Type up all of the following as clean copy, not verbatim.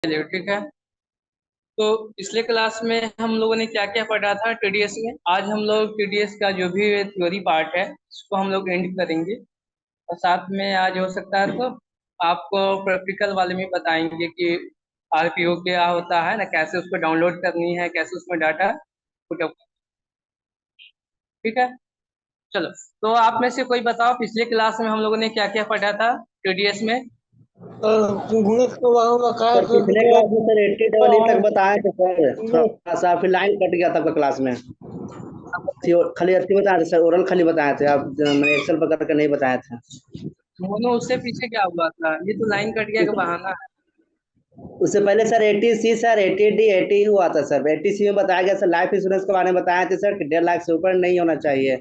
चलिए ठीक है। तो पिछले क्लास में हम लोगों ने क्या क्या पढ़ा था टीडीएस में। आज हम लोग टीडीएस का जो भी थ्योरी पार्ट है उसको हम लोग एंड करेंगे। और साथ में आज हो सकता है तो आपको प्रैक्टिकल वाले में बताएंगे कि आरपीओ क्या होता है ना, कैसे उसको डाउनलोड करनी है, कैसे उसमें डाटा पुटअप। ठीक है। चलो, तो आप में से कोई बताओ पिछले क्लास में हम लोगों ने क्या क्या पढ़ा था टीडीएस में। सर पिछले क्लास में सर 80 तक बताए थे सर, थोड़ा सा फिर लाइन कट गया था आपका क्लास में। खाली 80 बताए थे सर, ओरल खाली बताए थे आप, मैंने एक्सेल पकड़ कर नहीं बताए थे। दोनों उससे पीछे क्या हुआ था? ये तो लाइन कट गया का बहाना है। उससे पहले सर 80 सी सर 80D 80 हुआ था सर। 80 सी में बताया गया सर, लाइफ इंश्योरेंस के बारे में बताए थे सर कि 1.5 लाख से ऊपर नहीं होना चाहिए।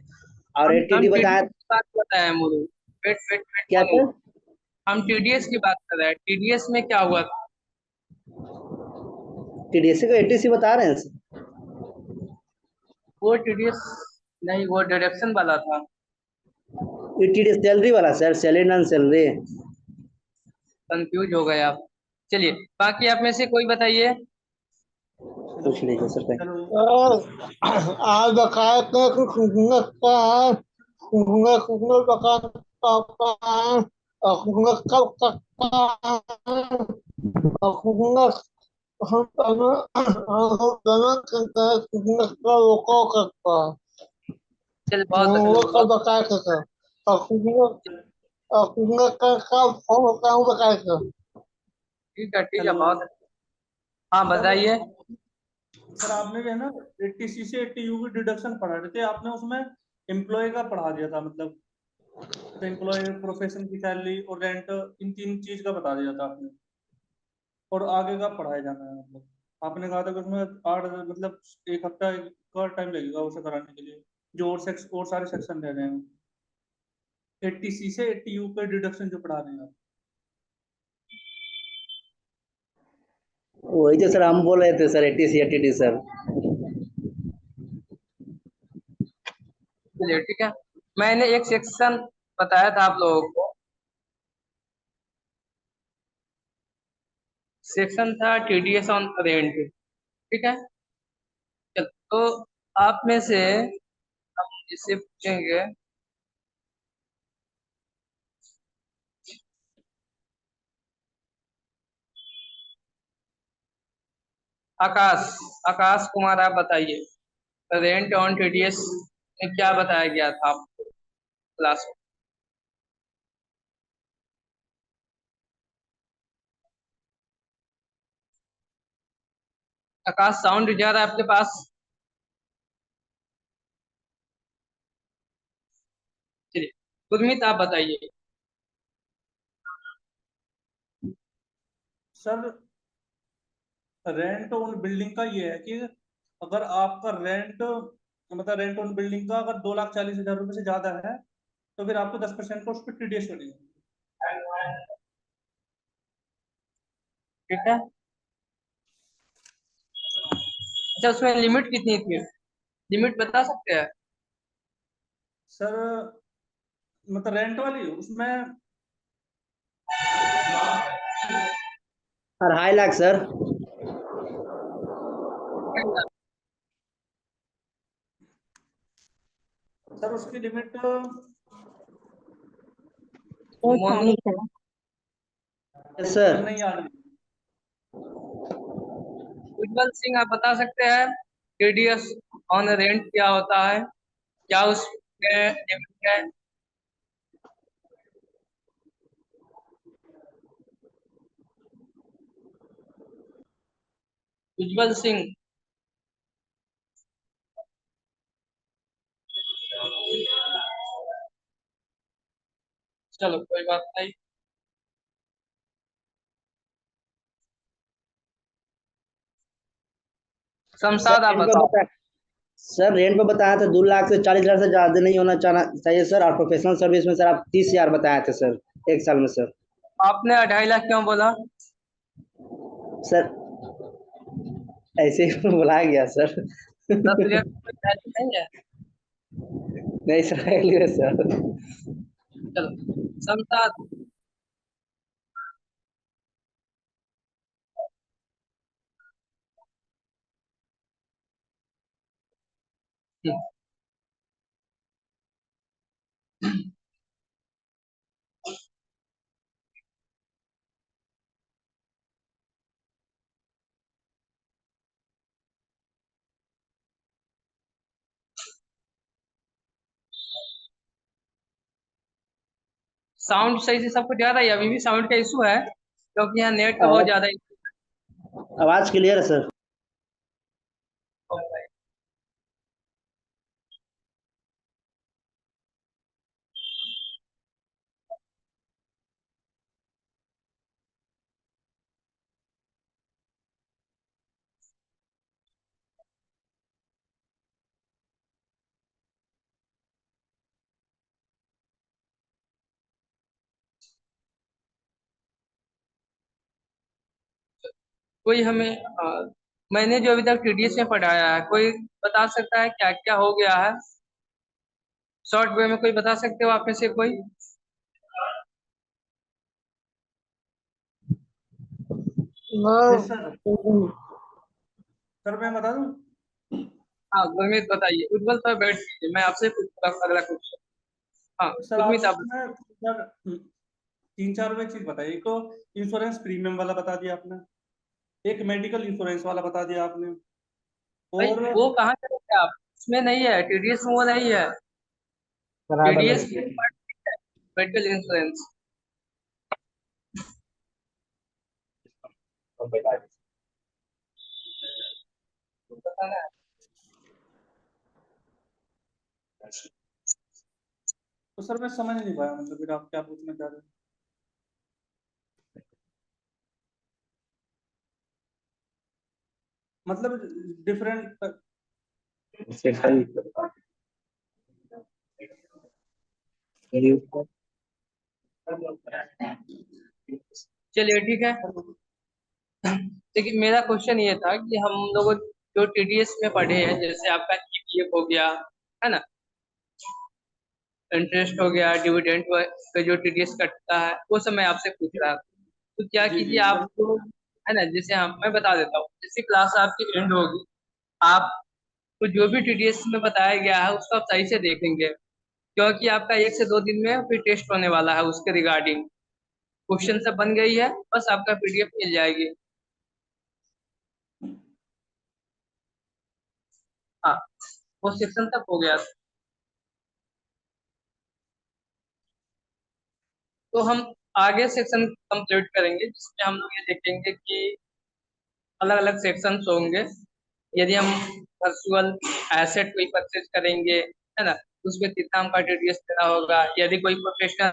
और हम 80D बताया। टीडीएस की बात कर रहे हैं मोनू। वेट वेट वेट क्या मोनू, सर? हम टीडीएस की बात कर रहे हैं। टीडीएस में क्या हुआ था? TDS को 80 सी बता रहे हैं सर। वो टीडीएस नहीं, वो डिडक्शन वाला था। ये TDS सैलरी वाला sir, salary non salary. Confuse हो गए आप। चलिए, बाकी आप में से कोई बताइए। पूछ लीजिए सर पहले। आज बकाया चल, बहुत बहुत ठीक है, हेलो बहुत। हाँ, सर। बताइए। सर आपने जो है ना 80 सी से 80 यू की डिडक्शन पढ़ा रहे थे, आपने उसमें एम्प्लॉय का पढ़ा दिया था, मतलब एम्प्लॉय, प्रोफेशन की सैलरी और रेंट, इन तीन चीज का बता दिया था आपने। और आगे का पढ़ाया जाना है, मतलब आपने कहा था कि उसमें 8 मतलब 1 हफ्ता का टाइम लगेगा उसे कराने के लिए, जो और सारे सेक्शन रह रहे हैं। 80 सी से 80 यू के डिडक्शन जो पढ़ा रहे हैं आप। वही जो सर हम बोल रहे थे सर, 80 सी 80D सर। चलिए ठीक है। मैंने एक सेक्शन बताया था आप लोगों को। सेक्शन था टीडीएस ऑन रेंट। ठीक है। चलो, तो आप में से हम जिससे पूछेंगे, आकाश। आकाश कुमार, आप बताइए रेंट ऑन टीडीएस में क्या बताया गया था आपको क्लास में। आकाश, साउंड जा रहा है आपके पास? चलिए, गुरमीत आप बताइए। सर रेंट ऑन बिल्डिंग का ये है कि अगर आपका रेंट, मतलब रेंट ऑन बिल्डिंग का अगर 2,40,000 रुपये से ज्यादा है तो फिर आपको 10% का उस पर टीडीएस लगेगा। ठीक है। अच्छा, उसमें लिमिट कितनी थी? लिमिट बता सकते हैं? सर मतलब रेंट वाली उसमें 2.5 लाख सर। सर उसकी limit Monu, yes sir. Sir नहीं आ रही। उज्जवल सिंह आप बता सकते हैं टीडीएस ऑन रेंट क्या होता है? क्या उसमें लिमिट है? उज्जवल सिंह। चलो, कोई बात नहीं। सर शमशाद आप रेंट पे बताओ। बता सर रेंट पे बताया था 2,40,000 से ज्यादा नहीं होना चाहिए सर। और प्रोफेशनल सर्विस में सर आप 30,000 बताए थे सर, 1 साल में सर। आपने 2.5 लाख क्यों बोला? सर ऐसे ही बुलाया गया सर। 10,000 कोई वैल्यू नहीं है। नहीं सर, अगली सर। चलो, शमशाद। साउंड सही से सबको जा रहा है? अभी भी साउंड का इशू है क्योंकि यहाँ नेट का बहुत आवाज ज्यादा आवाज क्लियर है सर। issue है। कोई हमें मैंने जो अभी तक टीडीएस में पढ़ाया है, कोई बता सकता है क्या क्या हो गया है? शॉर्ट वे में कोई बता सकते हो आप में से कोई? Yes sir. सर मैं बता दूं? हाँ गुरमीत बताइए। उज्जवल तो बैठ लीजिए, मैं आपसे पूछूंगा अगला क्वेश्चन। हाँ सर आप गुरमीत आप। इसमें सर तीन चार वे चीज बताइए। एक तो इंश्योरेंस प्रीमियम वाला बता दिया आपने, एक मेडिकल इंश्योरेंस वाला बता दिया आपने, भाई और वो कहाँ करेंगे आप? इसमें नहीं है, टीडीएस में वो नहीं है। करा दो टीडीएस मेरे मेडिकल इंश्योरेंस। बताना है। तो सर मैं समझ नहीं पाया, मतलब फिर आप क्या पूछना चाह रहे हैं? मतलब डिफरेंट। चलिए ठीक है। लेकिन मेरा क्वेश्चन ये था कि हम लोग जो टीडीएस में पढ़े हैं, जैसे आपका ईपीएफ हो गया, है ना, इंटरेस्ट हो गया, डिविडेंड का जो टीडीएस कटता है, वो सब मैं आपसे पूछ रहा था। तो क्या जी कीजिए जी सर। आपको, है ना, जैसे हम मैं बता देता हूँ, जैसे क्लास आपकी एंड होगी, आपको जो भी टीडीएस में बताया गया है उसको आप सही से देखेंगे, क्योंकि आपका 1 से 2 दिन में फिर टेस्ट होने वाला है उसके रिगार्डिंग। क्वेश्चन सब बन गई है, बस आपका पीडीएफ मिल जाएगी। हाँ, वो सेक्शन तक हो गया। तो हम आगे सेक्शन कंप्लीट करेंगे, जिसमें हम लोग ये देखेंगे कि अलग अलग सेक्शंस होंगे। यदि हम वर्चुअल एसेट कोई परचेज करेंगे, है ना, तो उसमें कितना हमका टीडीएस देना होगा। यदि कोई प्रोफेशनल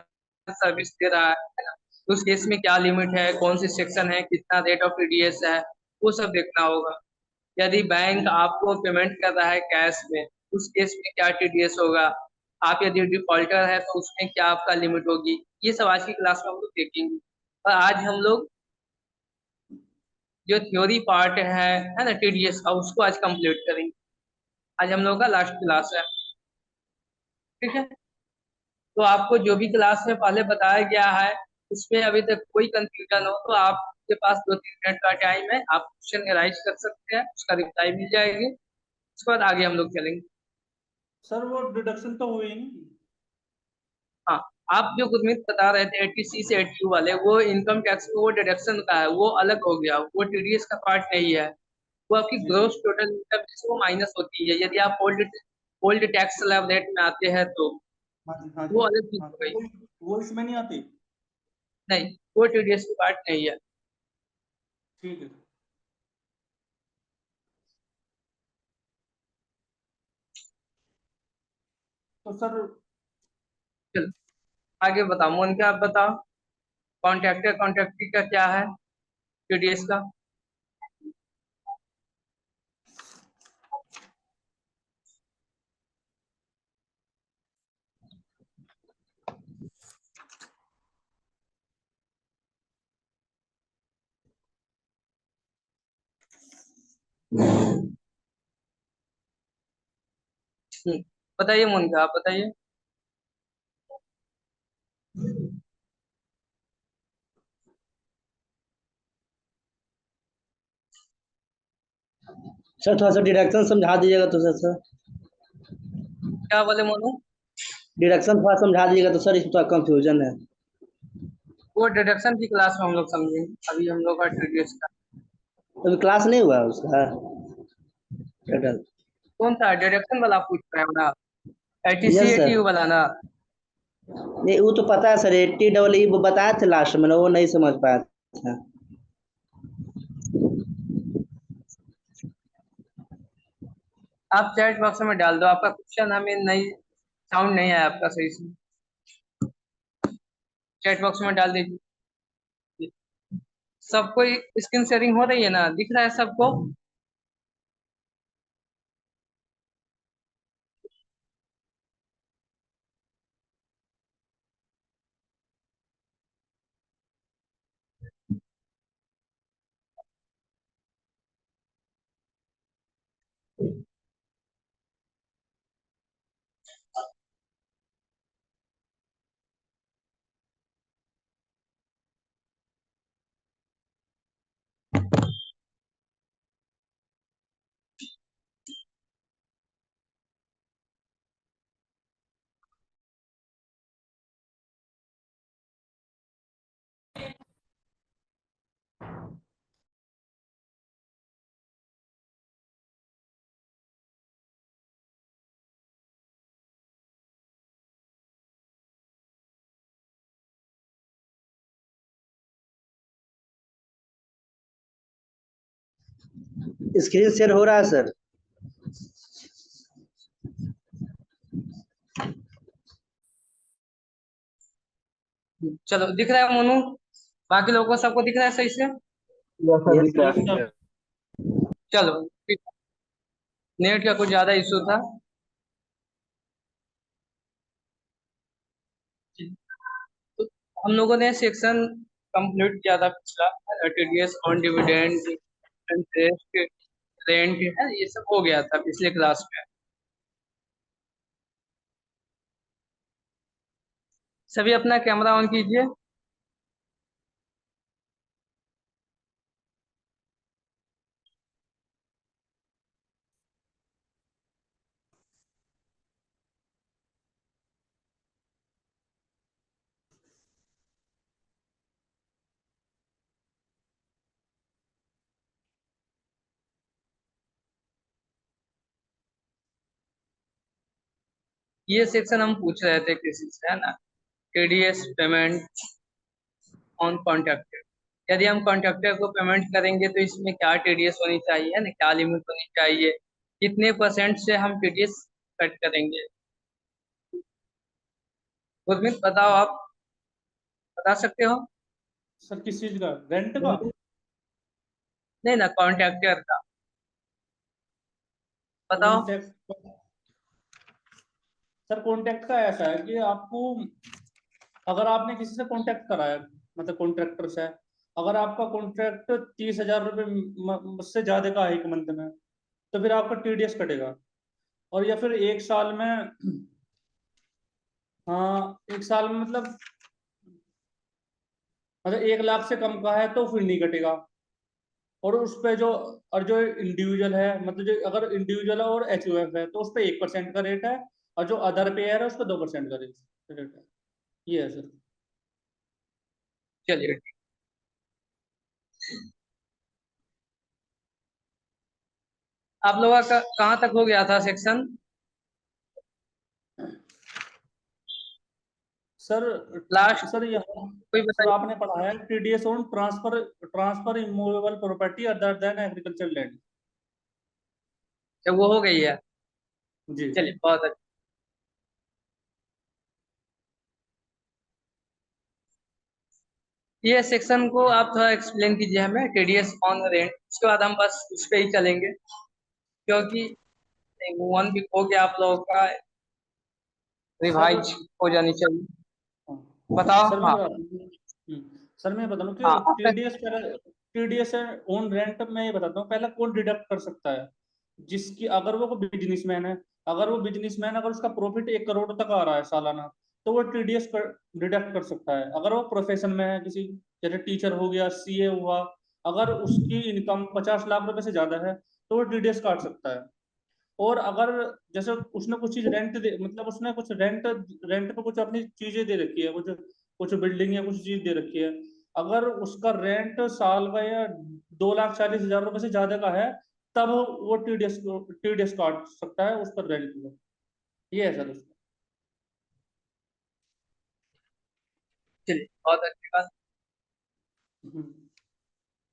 सर्विस दे रहा है ना, तो उस केस में क्या लिमिट है, कौन सी सेक्शन है, कितना रेट ऑफ टीडीएस है, वो सब देखना होगा। यदि बैंक आपको पेमेंट कर रहा है कैश में, उस केस में क्या टीडीएस होगा। आप यदि डिफॉल्टर है तो उसमें क्या आपका लिमिट होगी। ये सब आज की क्लास में हम लोग देखेंगे। और आज हम लोग जो थ्योरी पार्ट है ना टीडीएस का, उसको आज कंप्लीट करेंगे। आज हम लोग का लास्ट क्लास है, ठीक है। तो आपको जो भी क्लास में पहले बताया गया है, उसमें अभी तक कोई कंफ्यूजन हो तो आपके पास 2-3 मिनट का टाइम है, आप क्वेश्चन एराइज कर सकते हैं, उसका रिप्लाई मिल जाएगी। उसके बाद आगे हम लोग चलेंगे। सर वो डिडक्शन तो हुई नहीं। हाँ, आप जो गुरमीत बता रहे थे 80C से 80U वाले, वो इनकम टैक्स वो डिडक्शन का है, वो अलग हो गया, वो टीडीएस का पार्ट नहीं है। वो आपकी जी जी। ग्रोस टोटल इनकम से वो माइनस होती है, यदि आप old old tax slab rate में आते हैं तो। हाँ जी हाँ जी। वो अलग चीज हाँ हो तो गई। वो इसमें नहीं आती। नहीं, वो टीडीएस की पार्ट नहीं है। ठीक है। तो सर चलो आगे बताओ, मोहन क्या आप बताओ, कॉन्ट्रैक्टर कॉन्ट्रैक्टी का क्या है टीडीएस का? बताइए मोहन का, आप बताइए। सर थोड़ा सा डिडक्शन समझा दीजिएगा तो सर। क्या बोले मोनू? डिडक्शन थोड़ा समझा दीजिएगा तो सर, इसमें थोड़ा कंफ्यूजन है। वो डिडक्शन की क्लास में हम लोग समझेंगे, अभी हम लोग का टीडीएस का अभी क्लास नहीं हुआ है उसका टोटल। कौन सा डिडक्शन वाला पूछ रहे हो ना? ATC yes sir. एटीयू वाला ना? नहीं वो तो पता है सर, 80 वो बताए थे लास्ट में, वो नहीं समझ पाया था। आप चैट बॉक्स में डाल दो आपका क्वेश्चन, हमें नहीं साउंड नहीं आया आपका सही से, चैट बॉक्स में डाल दीजिए। सबको स्क्रीन शेयरिंग हो रही है ना, दिख रहा है सबको? स्क्रीन शेयर हो रहा है सर। चलो दिख रहा है मोनू? बाकी लोगों को सबको दिख रहा है सही से? Yes yes sir. सर। चलो ठीक। नेट का कुछ ज्यादा इशू था। तो हम लोगों ने सेक्शन कंप्लीट किया था पिछला, TDS on dividend, interest, rent है, ये सब हो गया था पिछले क्लास में। सभी अपना कैमरा ऑन कीजिए। ये सेक्शन हम पूछ रहे थे किसी से, है ना? TDS payment on contractor. यदि हम कॉन्ट्रैक्टर को पेमेंट करेंगे तो इसमें क्या टीडीएस होनी चाहिए, है ना? क्या लिमिट होनी चाहिए, कितने परसेंट से हम टीडीएस कट करेंगे? गुरमीत बताओ, आप बता सकते हो? सर किस चीज का, रेंट का? नहीं ना, कॉन्ट्रैक्टर का बताओ। कॉन्टेक्ट। सर कॉन्टेक्ट का ऐसा है कि आपको, अगर आपने किसी से कॉन्टेक्ट कराया, मतलब कॉन्ट्रैक्टर से, अगर आपका कॉन्ट्रैक्ट 30,000 रुपये से ज्यादा का है एक मंथ में, तो फिर आपका टीडीएस कटेगा। और या फिर एक साल में, हाँ एक साल में मतलब 1 लाख से कम का है तो फिर नहीं कटेगा। और उस पे जो, और जो इंडिविजुअल है, मतलब जो अगर इंडिविजुअल है और एचयूएफ है तो उस पे 1% का रेट है, और जो अदर पेयर है उस पे 2% का रेट है। ये है सर। चलिए, आप लोगों का कहाँ तक हो गया था सेक्शन सर लास्ट? सर यहाँ, कोई सर बताइए। आपने पढ़ा है TDS on transfer immovable property other than agriculture land. जब वो हो गई है, जी। चलिए बहुत अच्छा। ये सेक्शन को आप थोड़ा एक्सप्लेन कीजिए हमें, टीडीएस ऑन रेंट, उसके बाद हम बस उस पे ही चलेंगे, क्योंकि वन वीक हो गया आप लोगों का, सर रिवाइज हो जानी चाहिए। हाँ, बताओ। सर मैं हाँ बता दूं। सर मैं बता दूं हाँ, कि टीडीएस ऑन रेंट में ये बताता हूँ, पहला कौन डिडक्ट कर सकता है? जिसकी, अगर वो बिजनेसमैन है, अगर वो बिजनेसमैन, अगर उसका प्रॉफिट 1 करोड़ तक आ रहा है सालाना, तो वो टीडीएस डिडक्ट कर सकता है। अगर वो प्रोफेशन में है किसी, जैसे टीचर हो गया, सीए हुआ, अगर उसकी इनकम 50 लाख रुपए से ज्यादा है तो वो टीडीएस काट सकता है। और अगर जैसे उसने कुछ चीज रेंट दे, मतलब उसने कुछ रेंट रेंट पे कुछ अपनी चीजें दे रखी है, कुछ कुछ बिल्डिंग या कुछ चीज दे रखी है, अगर उसका रेंट साल का या 2,40,000 रुपए से ज्यादा का है, तब वो टीडीएस काट सकता है उस पर रेंट में। ये है सर उसका। चलिए, बहुत अच्छी बात।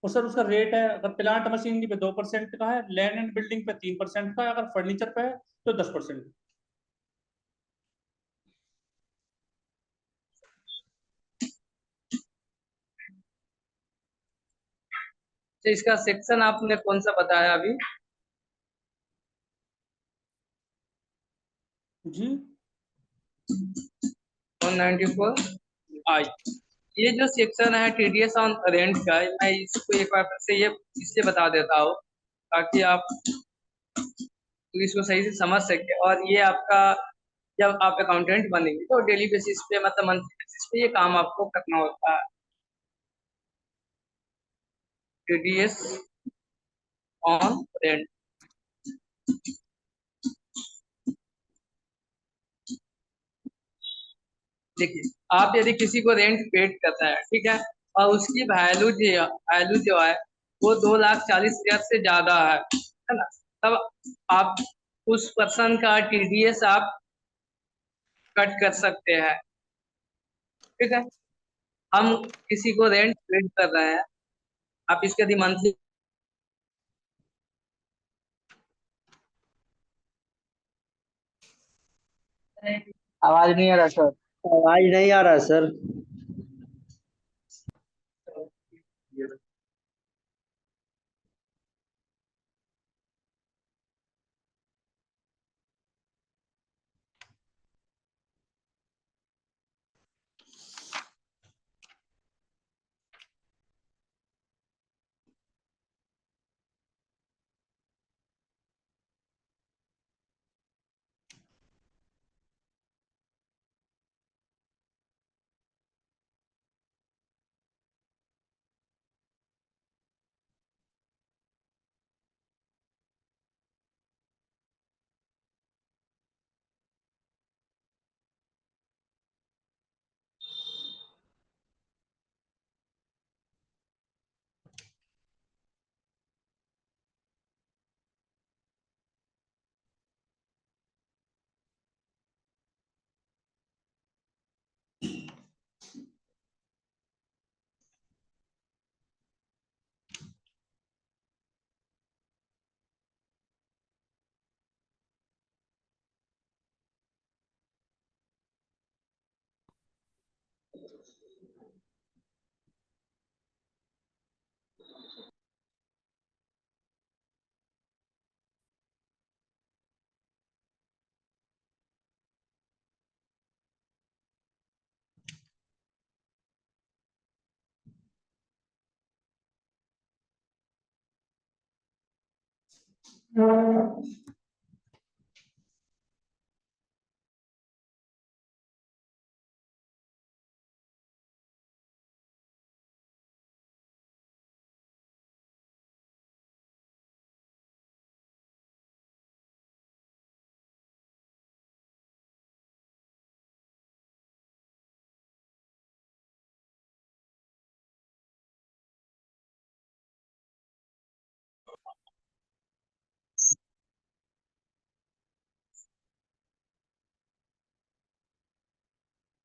और सर उसका रेट है, अगर प्लांट मशीनरी पे 2% का है, लैंड एंड बिल्डिंग पे 3% का है, अगर फर्नीचर पे है तो 10%। तो इसका सेक्शन आपने कौन सा बताया अभी? जी 194 आई। ये जो सेक्शन है टीडीएस ऑन रेंट का, मैं इसको एक बार फिर से ये इसलिए बता देता हूँ ताकि आप इसको सही से समझ सके। और ये आपका, जब आप अकाउंटेंट बनेंगे तो डेली बेसिस पे, मतलब मंथली बेसिस पे ये काम आपको करना होता है। TDS on rent. देखिए, आप यदि किसी को रेंट पेड करता है, ठीक है, और उसकी वैल्यू जो है वो 2,40,000 से ज्यादा है ना, तब आप उस पर्सन का टीडीएस आप कट कर सकते हैं। ठीक है, हम किसी को रेंट पेड कर रहे हैं, आप इसके यदि मंथली, आवाज नहीं आ रहा सर। आवाज नहीं आ रहा सर।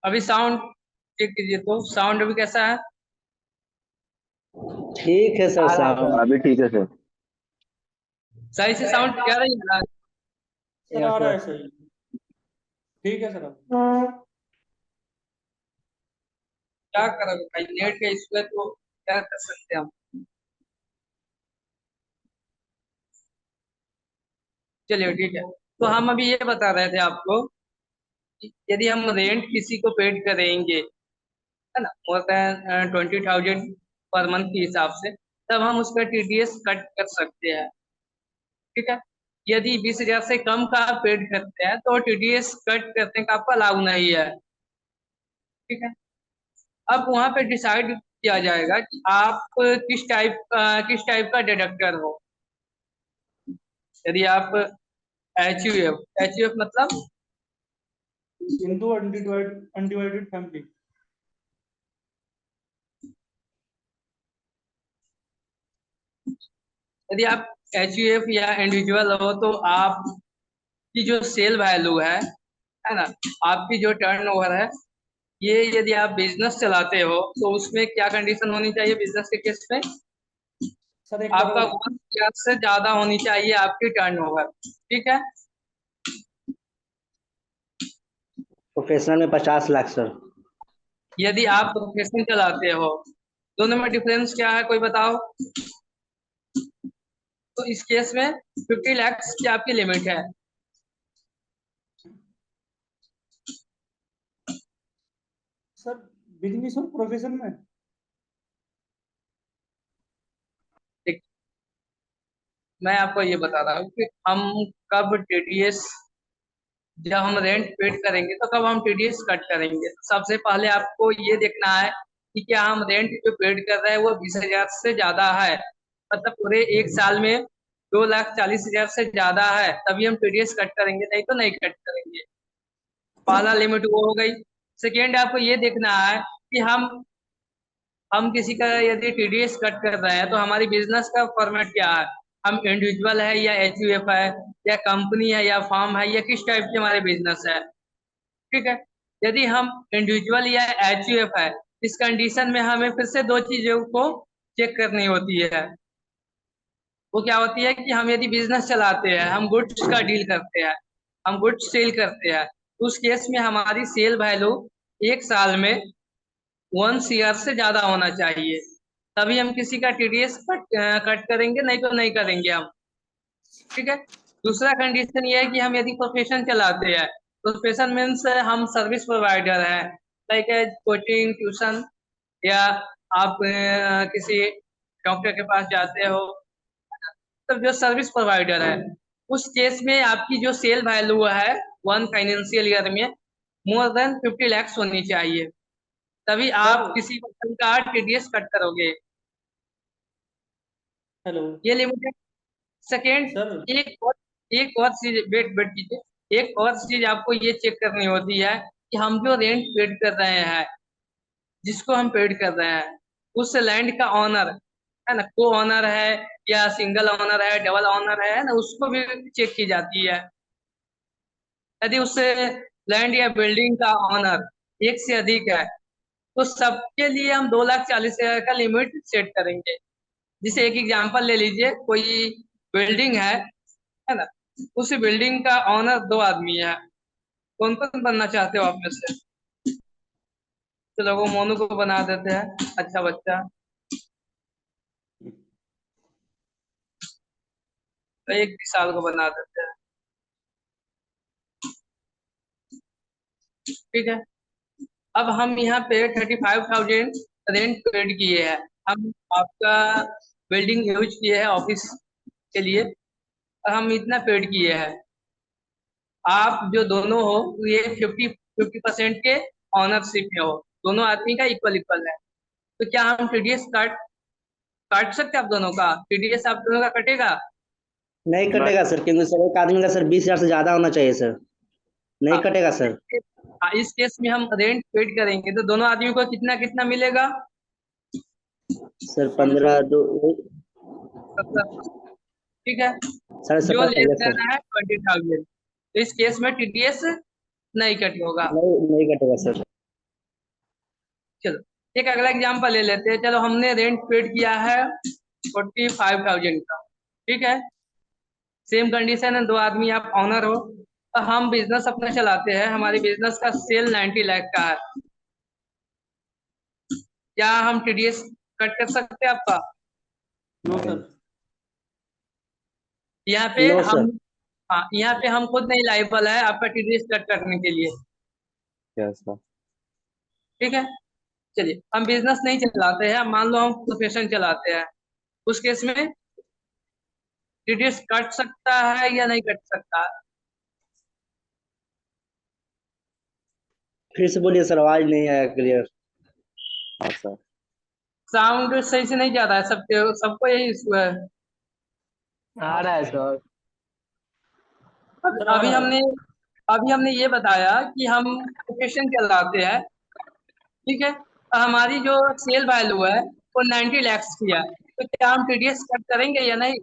अभी साउंड चेक कीजिए, तो साउंड अभी कैसा है? ठीक है सर आ रहा है साहब। सर। अभी ठीक है सर। सही से साउंड क्या रही है ना? सर आ रहा है सही। ठीक है सर अब। क्या करोगे भाई, नेट का इशू है तो क्या कर सकते हैं हम। चलिए ठीक है, तो हम अभी ये बता रहे थे आपको कि यदि हम रेंट किसी को पेड करेंगे, है ना, मोर देन 20,000 पर मंथ के हिसाब से, तब हम उसका टीडीएस कट कर सकते हैं। ठीक है, यदि 20,000 से कम का पेड करते हैं तो टीडीएस कट करने का आपका लागू नहीं है। ठीक है, अब वहां पे डिसाइड किया जाएगा कि आप किस टाइप का डिडक्टर हो। यदि आप एच यू एफ मतलब हिंदू अनडिवाइडेड फैमिली। यदि आप एच यू एफ या इंडिविजुअल हो तो आपकी जो सेल वैल्यू है ना, आपकी जो टर्नओवर है, ये यदि आप बिजनेस चलाते हो तो उसमें क्या कंडीशन होनी चाहिए बिजनेस के केस में? सर 1 करोड़। आपका 1 लाख से ज्यादा होनी चाहिए आपकी टर्नओवर, ठीक है। प्रोफेशनल में 50 लाख सर। यदि आप प्रोफेशनल चलाते हो, दोनों में डिफरेंस क्या है कोई बताओ? तो इस केस में 50 लाख की आपकी लिमिट है। सर बिजनेस और प्रोफेशन में ठीक, मैं आपको ये बता रहा हूँ कि हम कब टीडीएस, जब हम रेंट पेड करेंगे तो कब हम टीडीएस कट करेंगे। सबसे पहले आपको ये देखना है कि क्या हम रेंट जो पेड कर रहे हैं वो 20,000 से ज्यादा है, मतलब पूरे 1 साल में 2,40,000 से ज्यादा है, तभी हम टीडीएस कट करेंगे, नहीं तो नहीं कट करेंगे। पहला लिमिट वो हो गई। सेकेंड, आपको ये देखना है कि हम किसी का यदि टीडीएस कट कर रहे हैं तो हमारी बिजनेस का फॉर्मेट क्या है, हम इंडिविजुअल है या एचयूएफ है या कंपनी है या फर्म है या किस टाइप की हमारी बिजनेस है, ठीक है। यदि हम इंडिविजुअल या एचयूएफ है, इस कंडीशन में हमें फिर से दो चीजों को चेक करनी होती है। वो क्या होती है कि हम यदि बिजनेस चलाते हैं, हम गुड्स का डील करते हैं, हम गुड्स सेल करते हैं, तो उस केस में हमारी सेल वैल्यू 1 साल में 1 CR से ज्यादा होना चाहिए, तभी हम किसी का टीडीएस कट करेंगे, नहीं तो नहीं करेंगे हम, ठीक है। दूसरा कंडीशन ये है कि हम यदि प्रोफेशन चलाते हैं, प्रोफेशन मीन्स हम सर्विस प्रोवाइडर है, लाइक कोचिंग ट्यूशन, या आप किसी डॉक्टर के पास जाते हो, तब जो सर्विस प्रोवाइडर है, उस केस में आपकी जो सेल वैल्यू है 1 फाइनेंशियल ईयर में मोर देन 50 lakhs होनी चाहिए, तभी सर। आप किसी पर्सन का टीडीएस कट करोगे। हेलो ये लिमिटेड। Second, sir. एक और चीज, वेट वेट कीजिए, एक और चीज आपको ये चेक करनी होती है कि हम जो रेंट पेड कर रहे हैं, जिसको हम पेड कर रहे हैं, उस लैंड का ऑनर है ना, को ऑनर है या सिंगल ऑनर है, डबल ऑनर है ना, उसको भी चेक की जाती है। यदि उस लैंड या बिल्डिंग का ऑनर एक से अधिक है तो सबके लिए हम 2,40,000 का लिमिट सेट करेंगे। जिसे एक एग्जांपल ले लीजिए, कोई बिल्डिंग है ना, उस बिल्डिंग का ऑनर 2 आदमी है, कौन कौन बनना चाहते हो आप में से? तो लोगों मोनू को बना देते हैं, अच्छा बच्चा, तो एक विशाल को बना देते हैं, ठीक है। अब हम यहाँ पे 35,000 रेंट पेड किए हैं, हम आपका बिल्डिंग यूज किए हैं ऑफिस के लिए, और हम इतना पेड किए हैं। आप जो दोनों हो, ये 50% के ऑनरशिप में हो, दोनों आदमी का इक्वल इक्वल है, तो क्या हम टीडीएस काट काट सकते हैं आप दोनों का? टीडीएस आप दोनों का कटेगा? नहीं कटेगा सर, क्योंकि सर एक आदमी का सर 20 हजार से ज्यादा होना चाहिए सर। नहीं हाँ, कटेगा सर। इस केस में हम रेंट पेड करेंगे तो दोनों आदमियों को कितना कितना मिलेगा? सर 17,500। 15 दो 17, ठीक है। जो 17.5 लेस यस सर। देना है 20,000, तो इस केस में टीडीएस नहीं कट होगा। नहीं नहीं कटेगा सर। चलो एक अगला एग्जांपल ले लेते हैं। चलो हमने रेंट पेड किया है 45,000 का, ठीक है। सेम कंडीशन है, दो आदमी आप ऑनर हो, तो हम बिजनेस अपना चलाते हैं, हमारी बिजनेस का सेल 90 लाख का है, क्या हम टीडीएस कट कर सकते हैं आपका? No sir. यहाँ पे नो हम, सर। हाँ, यहाँ पे हम खुद नहीं लायबल है आपका टीडीएस कट करने के लिए, यस सर। ठीक है। चलिए हम बिजनेस नहीं चलाते हैं, मान लो हम प्रोफेशन चलाते हैं, उस केस में टीडीएस कट सकता है या नहीं कट सकता? फिर से बोलिए सर, आवाज नहीं आया क्लियर। हाँ सर। साउंड सही से नहीं जा रहा है, सबको सबको यही इशू है। आ रहा है सर। अभी हमने अभी हमने ये बताया कि हम प्रोफेशन चलाते हैं, ठीक है। हमारी जो सेल वैल्यू है वो 90 लाख की है, तो क्या हम टीडीएस कट करेंगे या नहीं?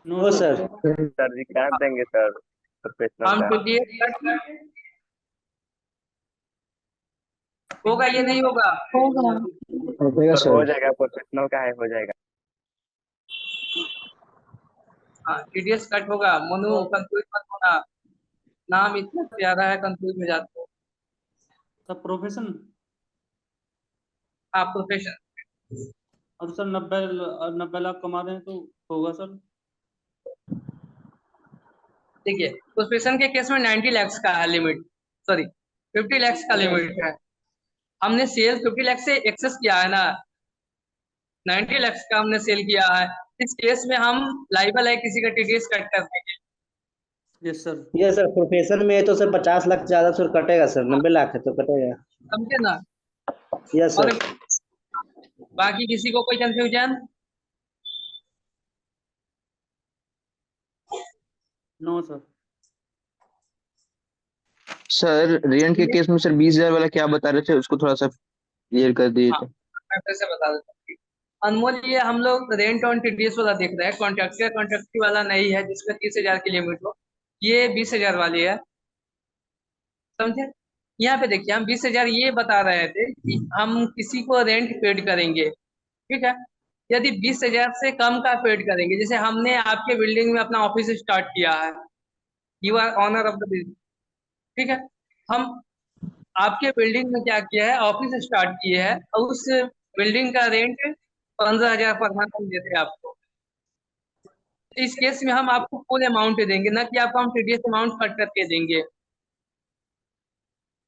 No no sir. Sir. Sir ji क्या देंगे सर प्रोफेशनल हम का? टीडीएस कट होगा ये नहीं होगा? होगा सर हो सर। जाएगा, प्रोफेशनल का है, हो जाएगा। हाँ, टीडीएस कट होगा। मनु कंफ्यूज मत होना, नाम इतना प्यारा है, कंफ्यूज हो जाते हो। सर प्रोफेशन, हाँ, प्रोफेशन। अब सर 90 लाख कमा रहे हैं तो होगा सर। देखिए, प्रोफेशन के केस में 90 लाख का है लिमिट, सॉरी 50 लाख का अच्छा लिमिट है। हमने सेल 50 लाख से एक्सेस किया है ना, 90 लाख का हमने सेल किया है। इस केस में हम लाइबल है किसी का टीडीएस कट कर देंगे। Yes sir. ये सर प्रोफेशन में है तो सर 50 लाख से ज्यादा सर कटेगा सर, 90 लाख है तो कटेगा। समझे ना? यस और सर। बाकी किसी को कोई confusion? No sir. Sir rent के केस में सर 20,000 वाला क्या बता रहे थे, उसको थोड़ा सा क्लियर कर दिए हाँ, थे। मैं फिर से बता देता हूँ। अनमोल, ये हम लोग रेंट ऑन टीडीएस वाला देख रहे हैं, कॉन्ट्रैक्टर वाला नहीं है जिसमें 30,000 की लिमिट हो। ये 20,000 वाली है, समझे? यहाँ पे देखिए, हम 20,000 ये बता रहे थे कि हम किसी को रेंट पेड करेंगे, ठीक है। यदि 20,000 से कम का पेड करेंगे, जैसे हमने आपके बिल्डिंग में अपना ऑफिस स्टार्ट किया है, you are owner of the building, ठीक है। हम आपके बिल्डिंग में क्या किया है, ऑफिस स्टार्ट किए है, और उस बिल्डिंग का रेंट 15,000 पर मंथ हम देते हैं आपको। इस केस में हम आपको फुल अमाउंट देंगे, ना कि आपको हम टीडीएस अमाउंट कट करके देंगे।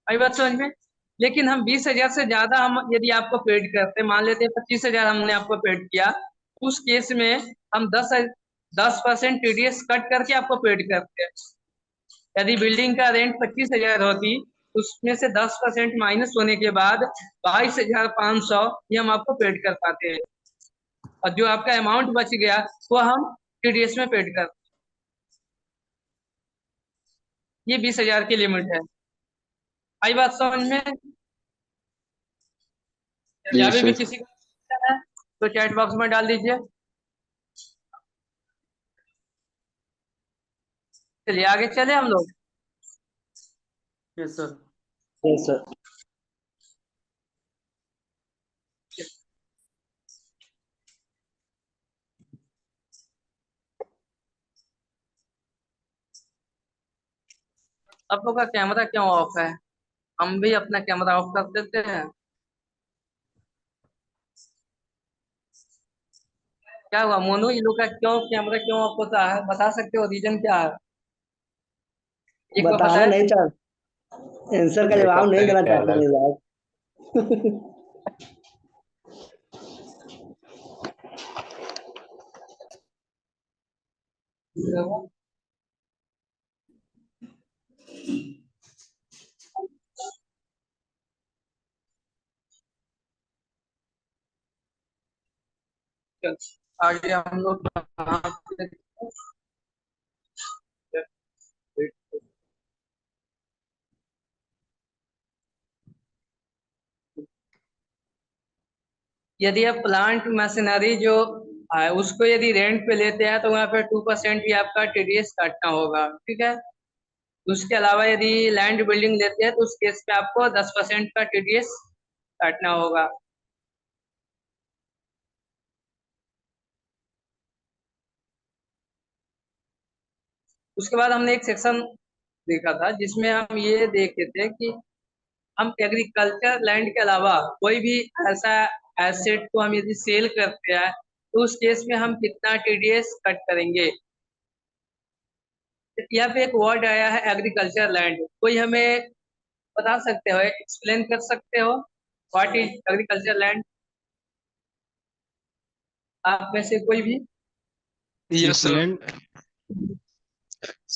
आई बात समझ में? लेकिन हम 20,000 से ज्यादा हम यदि आपको पेड करते, मान लेते हैं 25,000 हमने आपको पेड किया, उस केस में हम 10% टीडीएस कट करके आपको पेड करते हैं। यदि बिल्डिंग का रेंट 25,000 होती, उसमें से 10% माइनस होने के बाद 22,500 ये हम आपको पेड कर पाते हैं, और जो आपका अमाउंट बच गया वो हम टीडीएस में पेड करते हैं। ये 20,000 की लिमिट है। आई बात समझ में? यदि जी अभी भी सर। किसी को पूछना है तो चैट बॉक्स में डाल दीजिए। चलिए आगे चले हम लोग। Yes sir. Yes sir. आप लोग का कैमरा क्यों ऑफ है? हम भी अपना कैमरा ऑफ कर देते हैं। क्या हुआ मोनू, ये लोग का क्यों कैमरा क्यों ऑफ होता है? बता सकते हो रीजन क्या है? एक बार बताना बताए। नहीं चाह, आंसर का बैकअप जवाब नहीं देना तरीका है चाहते अलग। मेरे साहब। चल, आगे हम लोग कहाँ पे थे? यदि आप प्लांट मशीनरी जो है उसको यदि रेंट पे लेते हैं तो वहाँ पे 2% ही आपका टीडीएस काटना होगा, ठीक है। उसके अलावा यदि लैंड बिल्डिंग लेते हैं तो उस केस पे आपको 10% का टीडीएस काटना होगा। उसके बाद हमने एक सेक्शन देखा था जिसमें हम ये देखे थे कि हम एग्रीकल्चर लैंड के अलावा कोई भी ऐसा एसेट को हम यदि सेल करते हैं तो उस केस में हम कितना टीडीएस कट करेंगे। यहाँ पे एक वर्ड आया है एग्रीकल्चर लैंड, कोई हमें बता सकते हो, एक्सप्लेन कर सकते हो व्हाट इज एग्रीकल्चर लैंड? आप में से कोई भी यस सर। लैंड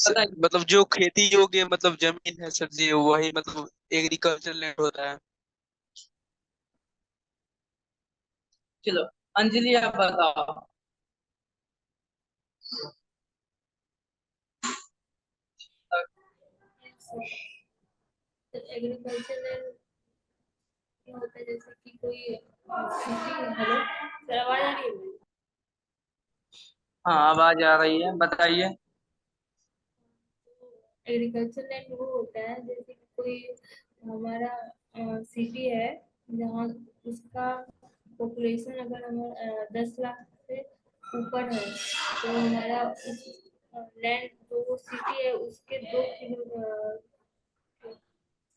बताइए। मतलब जो खेती योग्य मतलब जमीन है सर जी, वही मतलब एग्रीकल्चर लैंड होता है। चलो, अंजलि आप बताओ। एग्रीकल्चर लैंड होता है जैसे कि कोई हेलो सर आवाज आ रही है मेरी? हाँ आवाज आ रही है, बताइए। एग्रीकल्चर लैंड वो होता है जैसे कि कोई हमारा सिटी है जहाँ उसका पॉपुलेशन अगर हमारा 10 लाख से ऊपर है तो हमारा उस लैंड जो वो सिटी है उसके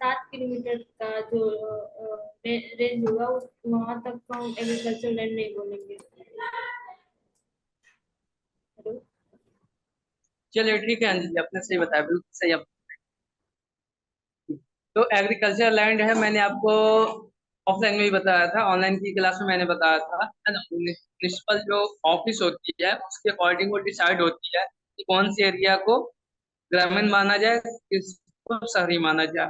7 किलोमीटर का जो रेंज होगा उस वहां तक का हम एग्रीकल्चर लैंड नहीं बोलेंगे। हेलो चलिए ठीक है अंजलि, आपने सही बताया, बिल्कुल सही। आप तो एग्रीकल्चर लैंड है, मैंने आपको ऑफलाइन में भी बताया था, ऑनलाइन की क्लास में मैंने बताया था, है ना। म्युनिसिपल जो ऑफिस होती है उसके अकॉर्डिंग वो डिसाइड होती है कि कौन सी एरिया को ग्रामीण माना जाए, किसको शहरी माना जाए,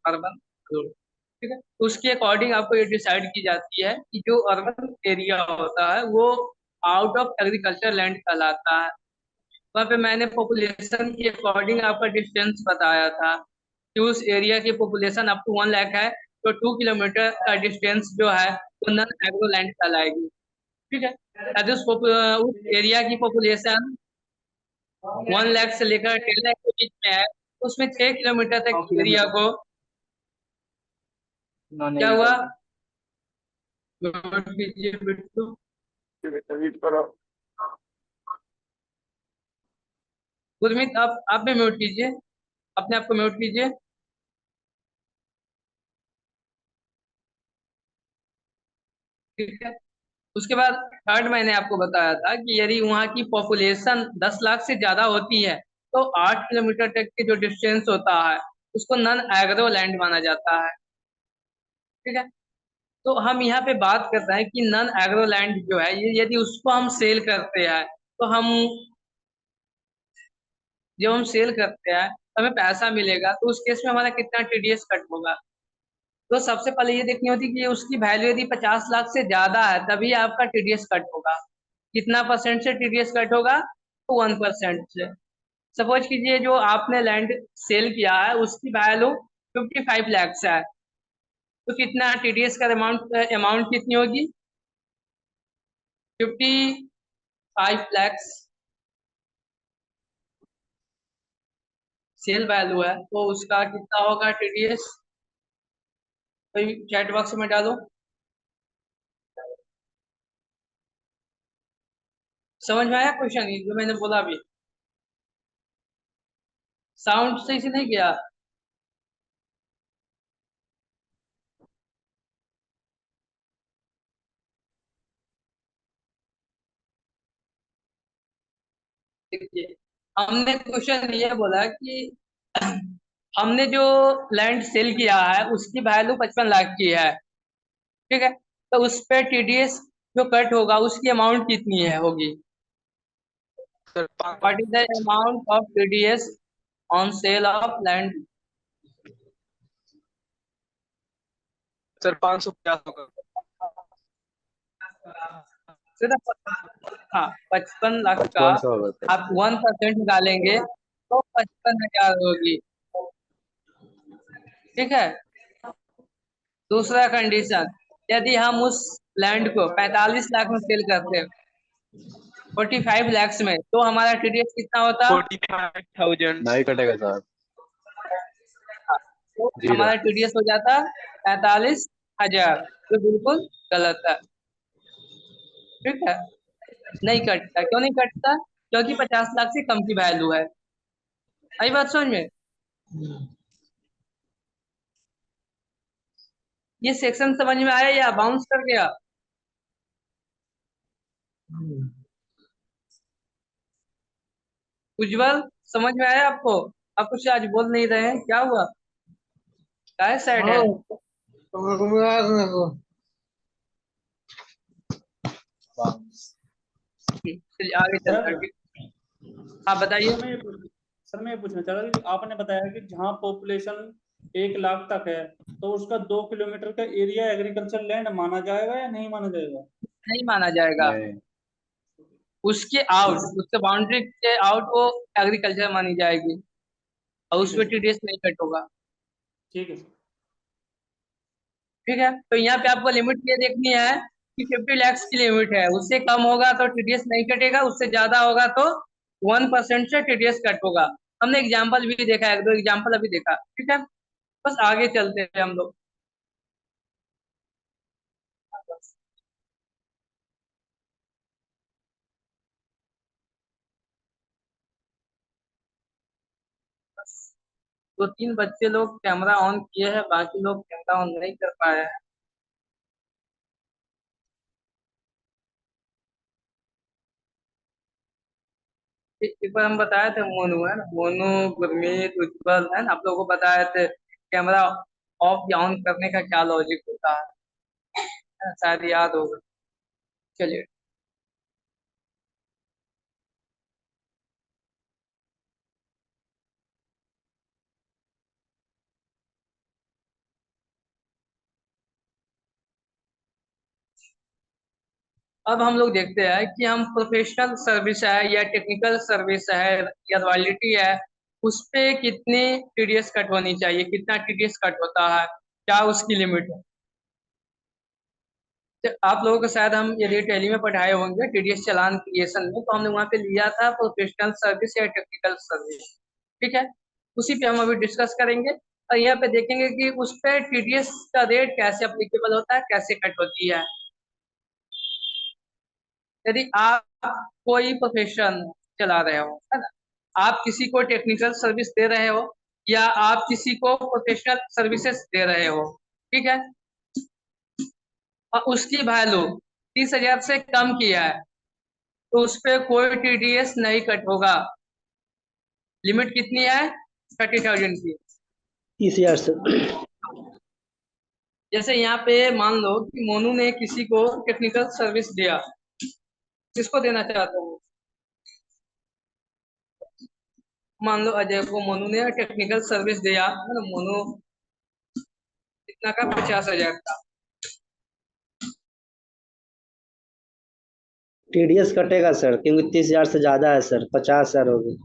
अर्बन रूरल। ठीक है, तो उसके अकॉर्डिंग आपको ये डिसाइड की जाती है कि जो अर्बन एरिया होता है वो आउट ऑफ एग्रीकल्चर लैंड कहलाता है। वहाँ पे मैंने पॉपुलेशन के अकॉर्डिंग आपका डिस्टेंस बताया था कि उस एरिया की पॉपुलेशन अप टू 1 लाख है, तो 2 किलोमीटर का डिस्टेंस जो है वो नॉन एग्रो लैंड कहलाएगी। ठीक है, यदि उस एरिया की पॉपुलेशन 1 लाख से लेकर 10 लाख के बीच में है तो उसमें 6 किलोमीटर तक एरिया को नॉन क्या हुआ, एग्रीकल्चर। नोट कीजिए बिट्टू। गुरमीत आप भी म्यूट कीजिए, अपने आप को म्यूट कीजिए। ठीक है, उसके बाद थर्ड मैंने आपको बताया था कि यदि वहाँ की पॉपुलेशन 10 लाख से ज्यादा होती है तो 8 किलोमीटर तक के जो डिस्टेंस होता है उसको नॉन एग्रो लैंड माना जाता है। ठीक है, तो हम यहाँ पे बात कर रहे हैं कि नॉन एग्रो लैंड जो है ये यदि उसको हम सेल करते हैं तो हम जब हम सेल करते हैं तो हमें पैसा मिलेगा, तो उस केस में हमारा कितना टीडीएस कट होगा। तो सबसे पहले ये देखनी होती है कि उसकी वैल्यू यदि 50 लाख से ज्यादा है तभी आपका टीडीएस कट होगा। कितना परसेंट से टीडीएस कट होगा, तो 1% से। सपोज कीजिए जो आपने लैंड सेल किया है उसकी वैल्यू 55 लाख है, तो कितना टीडीएस का अमाउंट अमाउंट कितनी होगी, 55 लाख सेल वैल्यू है, तो उसका कितना होगा टीडीएस, तो चैट बॉक्स में डालो। समझ में आया क्वेश्चन ये जो मैंने बोला अभी? साउंड सही से नहीं गया? देखिए, हमने क्वेश्चन ये बोला कि हमने जो लैंड सेल किया है उसकी वैल्यू 55 लाख की है। ठीक है, तो उस पे टीडीएस जो कट होगा उसकी अमाउंट कितनी है होगी, sir what is the amount of TDS on sale of land? Sir 550 होगा। सिर्फ हाँ, 55 लाख का 5500 होगा सर। आप 1% निकालेंगे तो 55,000 होगी। ठीक है, दूसरा कंडीशन, यदि हम उस लैंड को 45 लाख में सेल करते हैं 45 लाख में, तो हमारा टीडीएस कितना होता, 45,000। नहीं कटेगा सर, तो जीरो। हमारा टीडीएस हो जाता 45,000, जो बिल्कुल गलत है। ठीक है, नहीं कटता, क्यों नहीं कटता, क्योंकि 50 लाख से कम की वैल्यू है। आई बात समझ में? ये सेक्शन समझ में आया या बाउंस कर गया? उज्जवल समझ में आया आपको? आप कुछ आज बोल नहीं रहे हैं, क्या हुआ, क्या सैड है? हाँ तो चलिए आगे चलते सर हैं। ठीक, हाँ बताइए। सर मैं ये पूछना चाह रहा था कि आपने बताया कि जहाँ पॉपुलेशन 1 लाख तक है तो उसका 2 किलोमीटर का एरिया एग्रीकल्चर लैंड माना जाएगा या नहीं माना जाएगा? नहीं माना जाएगा, नहीं। उसके आउट, उसके बाउंड्री के आउट वो एग्रीकल्चर मानी जाएगी। और उसमें टीडीएस नहीं कट होगा। ठीक है सर। ठीक है, तो यहाँ पे आपको लिमिट ये देखनी है कि 50 लाख की लिमिट है, उससे कम होगा तो टीडीएस नहीं कटेगा, उससे ज्यादा होगा तो 1% से टीडीएस कट होगा। हमने एग्जाम्पल भी देखा है, 1-2 एग्जाम्पल अभी देखा। ठीक है, बस आगे चलते हैं हम लोग। तो 3 बच्चे लोग कैमरा ऑन किए हैं, बाकी लोग कैमरा ऑन नहीं कर पाए हैं। एक बार हम बताए थे, मोनू है ना, मोनू, गुरमीत, उज्जवल है ना, आप लोगों को बताए थे कैमरा ऑफ या ऑन करने का क्या लॉजिक होता है, शायद याद होगा। चलिए, अब हम लोग देखते हैं कि हम प्रोफेशनल सर्विस है या टेक्निकल सर्विस है या रॉयल्टी है, उस पे कितनी टीडीएस कट होनी चाहिए, कितना टीडीएस कट होता है, क्या उसकी लिमिट है। तो आप लोगों को शायद हम यदि टैली में पढ़ाए होंगे टीडीएस चालान क्रिएशन में, तो हमने वहाँ पे लिया था प्रोफेशनल सर्विस या टेक्निकल सर्विस। ठीक है, उसी पे हम अभी डिस्कस करेंगे और यहाँ पे देखेंगे कि उस पे टीडीएस का रेट कैसे अप्लीकेबल होता है, कैसे कट होती है। यदि आप कोई प्रोफेशन चला रहे हो, है ना, आप किसी को टेक्निकल सर्विस दे रहे हो या आप किसी को प्रोफेशनल सर्विसेज दे रहे हो, ठीक है, और उसकी वैल्यू 30,000 से कम किया है, तो उस पे कोई टीडीएस नहीं कट होगा। लिमिट कितनी है? 30,000 की। 30,000 से। जैसे यहाँ पे मान लो कि मोनू ने किसी को टेक्निकल सर्विस दिया, किसको देना चाहते हो? मान लो अजय को मोनू ने टेक्निकल सर्विस दिया, है ना, मोनू कितना का? 50,000 का। टीडीएस कटेगा सर, क्योंकि 30,000 से ज्यादा है सर, 50,000 होगी।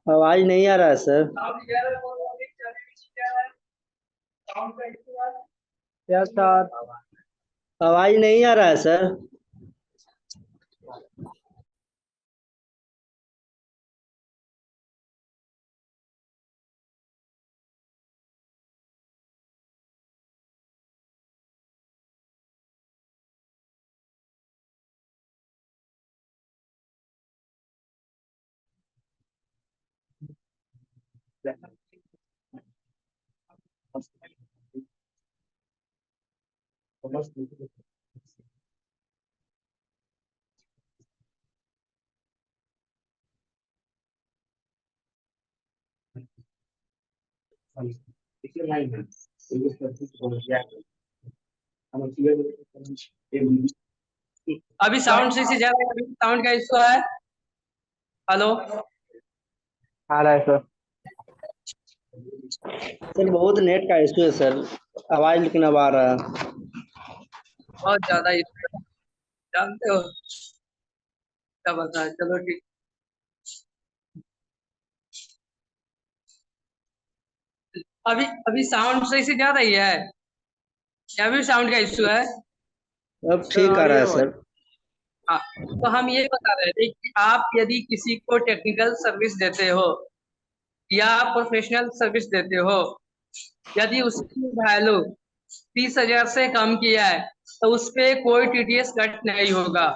आवाज नहीं आ रहा है सर। क्या सर? आवाज नहीं आ रहा है सर। अभी साउंड से ज्यादा साउंड का इशू है। हेलो, आ रहा है सर। सर बहुत नेट का इशू है सर, आवाज लेकिन अब आ रहा है। बहुत ज्यादा इशू है, जानते हो क्या बता है। चलो ठीक, अभी अभी साउंड सही से जा रही है या अभी साउंड का इशू है? अब ठीक आ रहा है सर। हाँ, तो हम ये बता रहे थे कि आप यदि किसी को टेक्निकल सर्विस देते हो या प्रोफेशनल सर्विस देते हो, यदि उसकी वैल्यू 30,000 से कम किया है तो उस पे कोई टीडीएस कट नहीं होगा।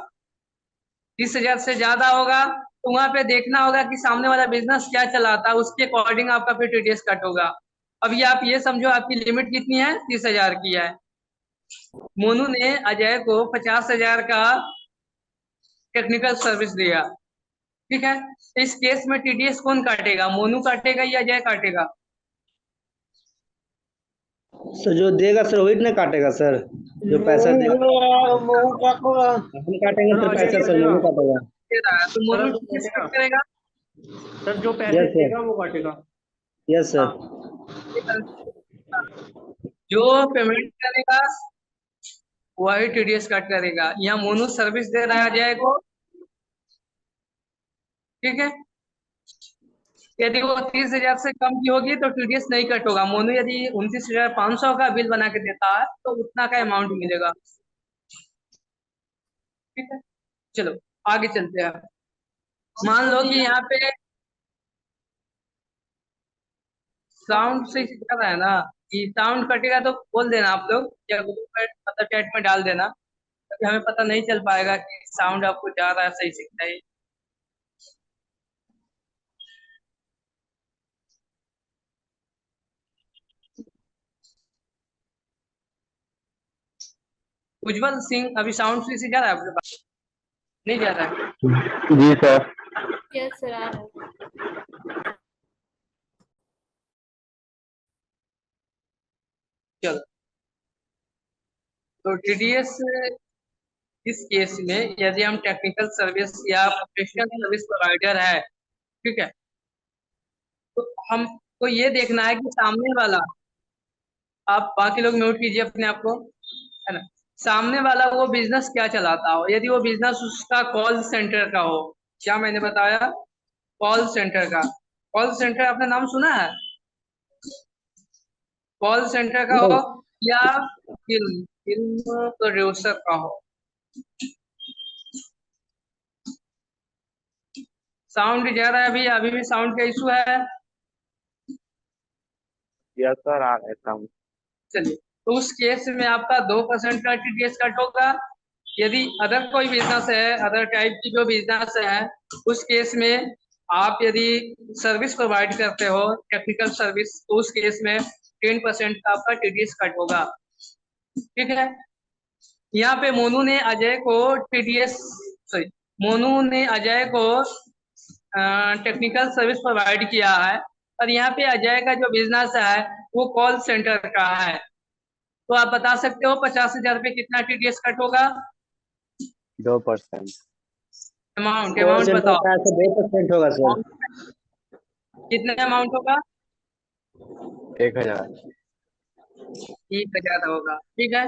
30,000 से ज्यादा होगा तो वहां पे देखना होगा कि सामने वाला बिजनेस क्या चलाता है, उसके अकॉर्डिंग आपका फिर टीडीएस कट होगा। अभी आप ये समझो आपकी लिमिट कितनी है? 30,000 की है। मोनू ने अजय को 50,000 का टेक्निकल सर्विस दिया, ठीक है, इस केस में टीडीएस कौन काटेगा? मोनू काटेगा या अजय काटेगा? सर जो देगा सर वही ना काटेगा सर, जो पैसा देगा। हम काटेंगे सर पैसा, सर मोनू काटेगा। दे रहा है तो मोनू सर, टीडीएस कट करेगा। सर जो पैसे यस सर। देगा वो काटेगा। Yes sir. जो पेमेंट करेगा वही टीडीएस कट करेगा। यहाँ मोनू सर्विस दे रहा है अजय को, ठीक है। यदि वो 30,000 से कम की होगी तो टीडीएस नहीं कट होगा। मोनू यदि 29,500 का बिल बना के देता है तो उतना का अमाउंट मिलेगा, ठीक है। चलो आगे चलते हैं। मान लो कि यहाँ पे साउंड से कर रहा है ना, कि साउंड कटेगा तो बोल देना आप लोग, या गूगल पर मतलब चैट में डाल देना, क्योंकि हमें पता नहीं चल पाएगा कि साउंड आपको जा रहा है सही से कि नहीं। उज्जवल सिंह, अभी साउंड से जा रहा है आपके पास? नहीं जा रहा है। जी सर। यस सर, आ रहा है। चलो, तो टीडीएस इस केस में यदि हम टेक्निकल सर्विस या प्रोफेशनल सर्विस प्रोवाइडर है, ठीक है, तो हमको ये देखना है कि सामने वाला, आप बाकी लोग नोट कीजिए अपने आप को, है ना, सामने वाला वो बिजनेस क्या चलाता हो। यदि वो बिजनेस उसका कॉल सेंटर का हो, क्या मैंने बताया, कॉल सेंटर का, कॉल सेंटर आपने नाम सुना है, कॉल सेंटर का हो, या फिल्म फिल्म प्रोड्यूसर का हो। साउंड जा रहा है अभी, अभी भी साउंड का इशू है। यस सर, आ रहता हूँ। चलिए, तो उस केस में आपका 2% का टीडीएस कट होगा। यदि अदर कोई बिजनेस है, अदर टाइप की जो बिजनेस है, उस केस में आप यदि सर्विस प्रोवाइड करते हो, टेक्निकल सर्विस, तो उस केस में 10% का आपका टीडीएस कट होगा, ठीक है। यहाँ पे मोनू ने अजय को टीडीएस, सॉरी, मोनू ने अजय को टेक्निकल सर्विस प्रोवाइड किया है, और यहाँ पे अजय का जो बिजनेस है वो कॉल सेंटर का है। तो आप बता सकते हो 50,000 रुपये कितना टीडीएस कट होगा? 2%। अमाउंट कॉल अमाउंट सेंटर बताओ, का तो 2% होगा सर। कितना अमाउंट होगा? 1,000। 1,000 होगा, ठीक है।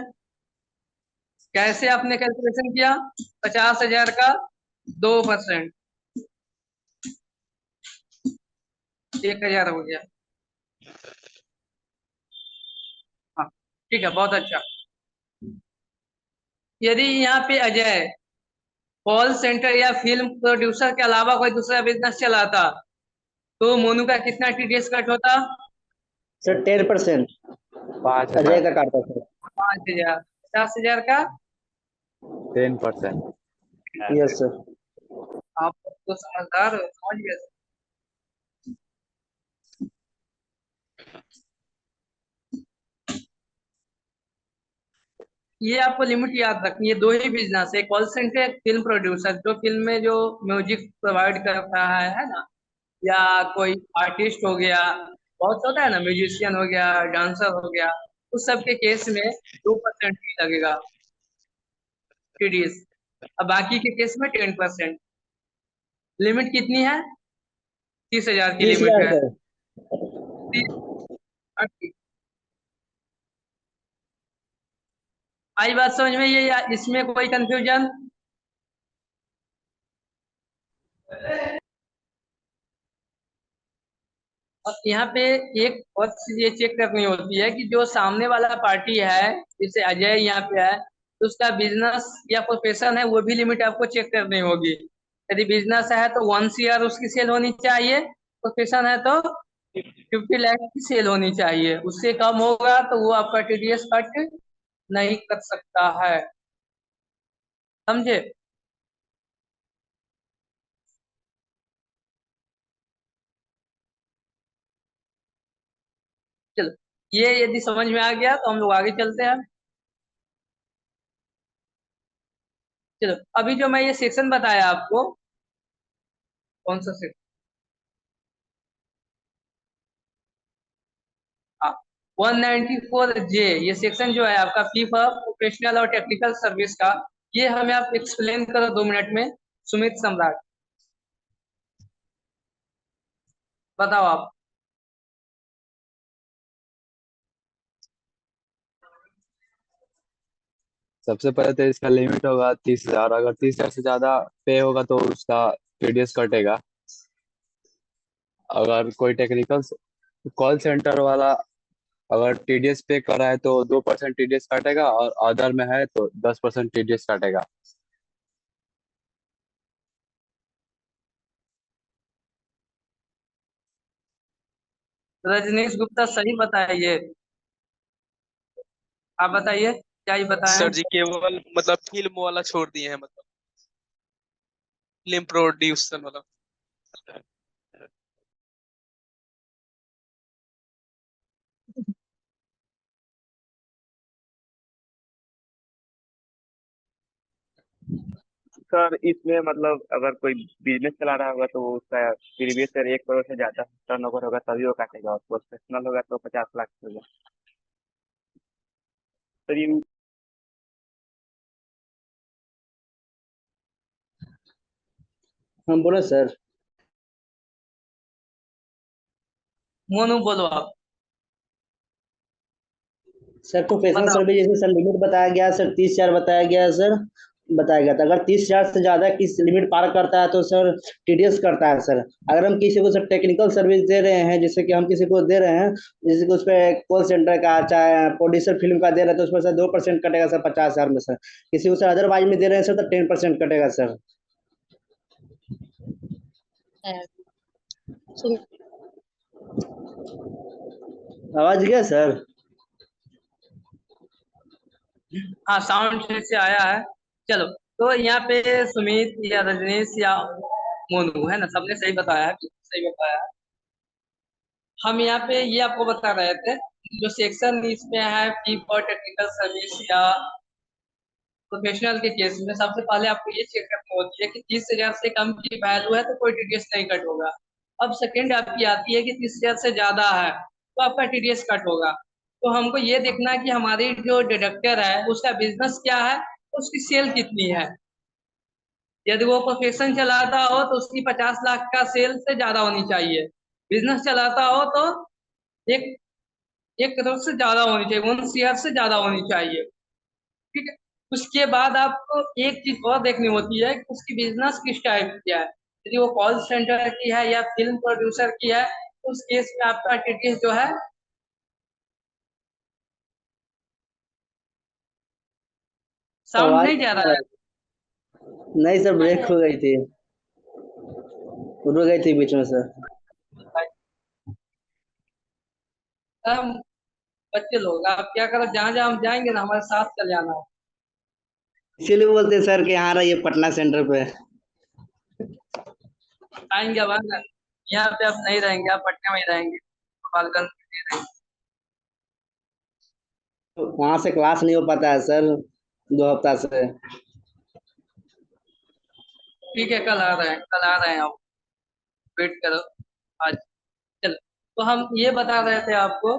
कैसे आपने कैलकुलेशन किया? 50,000 का 2%, 1,000 हो गया। हाँ, ठीक है, बहुत अच्छा। यदि यहाँ पे अजय कॉल सेंटर या फिल्म प्रोड्यूसर के अलावा कोई दूसरा बिजनेस चलाता, तो मोनू का कितना टीडीएस कट होता? सर 10% 5,000। अजय का काटता सर। 5,000। 50,000 का 10%। Yes sir. आप तो समझदार हो, समझ गए। ये आपको लिमिट याद रखनी है, दो ही बिजनेस है, कॉल सेंटर, एक फिल्म प्रोड्यूसर, जो फिल्म में जो म्यूजिक प्रोवाइड करता है ना, या कोई आर्टिस्ट हो गया, बहुत होता है ना, म्यूजिशियन हो गया, डांसर हो गया, उस सब के केस में 2% ही लगेगा टीडीएस। अब बाकी के केस में 10%। लिमिट कितनी है? 30,000 की लिमिट 30,000 है। सर। 30। ठीक। आई बात समझ में, ये या इसमें कोई कंफ्यूजन? और यहाँ पे एक और चीज ये चेक करनी होती है कि जो सामने वाला पार्टी है, जैसे अजय यहाँ पे है, तो उसका बिजनेस या प्रोफेशन है, वो भी लिमिट आपको चेक करनी होगी। यदि बिजनेस है तो 1 CR उसकी सेल होनी चाहिए, प्रोफेशन है तो 50 लाख की सेल होनी चाहिए। उससे कम होगा तो वो आपका टीडीएस कट नहीं कर सकता है, समझे। चलो, ये यदि समझ में आ गया तो हम लोग आगे चलते हैं। चलो, अभी जो मैं ये सेक्शन बताया आपको, कौन सा सेक्शन? हाँ, 194J, ये सेक्शन जो है आपका फी फॉर प्रोफेशनल और टेक्निकल सर्विस का, ये हमें आप एक्सप्लेन करो 2 मिनट में। सुमित सम्राट, बताओ आप। सबसे पहले तो इसका लिमिट होगा 30,000। अगर 30,000 से ज्यादा पे होगा तो उसका टीडीएस कटेगा। अगर कोई टेक्निकल कॉल सेंटर वाला अगर टीडीएस पे कर रहा है तो 2% टीडीएस काटेगा, और अदर में है तो 10% टीडीएस काटेगा। रजनीश गुप्ता सही बताइए, आप बताइए क्या ही बताएं। सर जी केवल मतलब फिल्म वाला छोड़ दिए हैं, मतलब फिल्म प्रोड्यूसर वाला। सर इसमें मतलब अगर कोई बिजनेस चला रहा होगा तो उसका प्रीवियस ईयर 1 करोड़ से ज्यादा टर्नओवर होगा तभी वो काटेगा, और प्रोफेशनल होगा तो 50 लाख होगा। सर ये हम बोले सर। मोनू बोलो आप। सर प्रोफेशनल बताओ। सर्विस जैसे सर लिमिट बताया गया सर, 30,000 बताया गया है सर। बताया गया था अगर 30,000 से ज्यादा किस लिमिट पार करता है तो सर टीडीएस करता है सर। अगर हम किसी को सर टेक्निकल सर्विस दे रहे हैं, जैसे कि हम किसी को दे रहे हैं, जैसे कि उस पर कॉल सेंटर का चाहे प्रोड्यूसर फिल्म का दे रहे हैं तो उसमें सर 2% कटेगा सर 50,000 में सर। किसी को सर अदरवाइज में दे रहे हैं सर तो 10% कटेगा सर। आवाज गया सर? हाँ, साउंड ठीक से आया है। चलो, तो यहाँ पे सुमित या रजनीश या मोनू है ना, सबने सही बताया है, सही बताया है। हम यहाँ पे ये आपको बता रहे थे, जो सेक्शन इसमें है फी फॉर टेक्निकल सर्विस या प्रोफेशनल के केस में, सबसे पहले आपको ये चेक करना होती है कि 30,000 से कम की वैल्यू है तो कोई टीडीएस नहीं कट होगा। अब सेकंड आपकी आती है कि 30,000 से ज्यादा है तो आपका टीडीएस कट होगा। तो हमको ये देखना है कि हमारी जो डिडक्टर है उसका बिजनेस क्या है, उसकी सेल कितनी है। यदि वो प्रोफेशन चलाता हो तो उसकी 50 लाख का सेल से ज्यादा होनी चाहिए। बिजनेस चलाता हो तो एक 1 करोड़ से ज्यादा होनी चाहिए, 1 CR से ज्यादा होनी चाहिए। ठीक है। उसके बाद आपको एक चीज और देखनी होती है कि उसकी बिजनेस किस टाइप की है। यदि वो कॉल सेंटर की है या फिल्म प्रोड्यूसर की है तो उस केस में आपका टीडीएस जो है, साउंड आवाज नहीं जा रहा है। नहीं सर, ब्रेक हो गई थी, रुक गई थी बीच में सर। हम बच्चे लोग, आप क्या करो, जहां जहां हम जाएंगे ना हमारे साथ चल जाना। इसीलिए बोलते हैं सर कि यहाँ रहिए पटना सेंटर पे। आएंगे अब आना। यहाँ पे आप नहीं रहेंगे, आप पटना में ही रहेंगे, गोपालगंज में नहीं रहेंगे। वहां से क्लास नहीं हो पाता है सर 2 हफ्ता से। ठीक है, कल आ रहे हैं, कल आ रहे हैं आप, वेट करो आज। चलो, तो हम ये बता रहे थे आपको,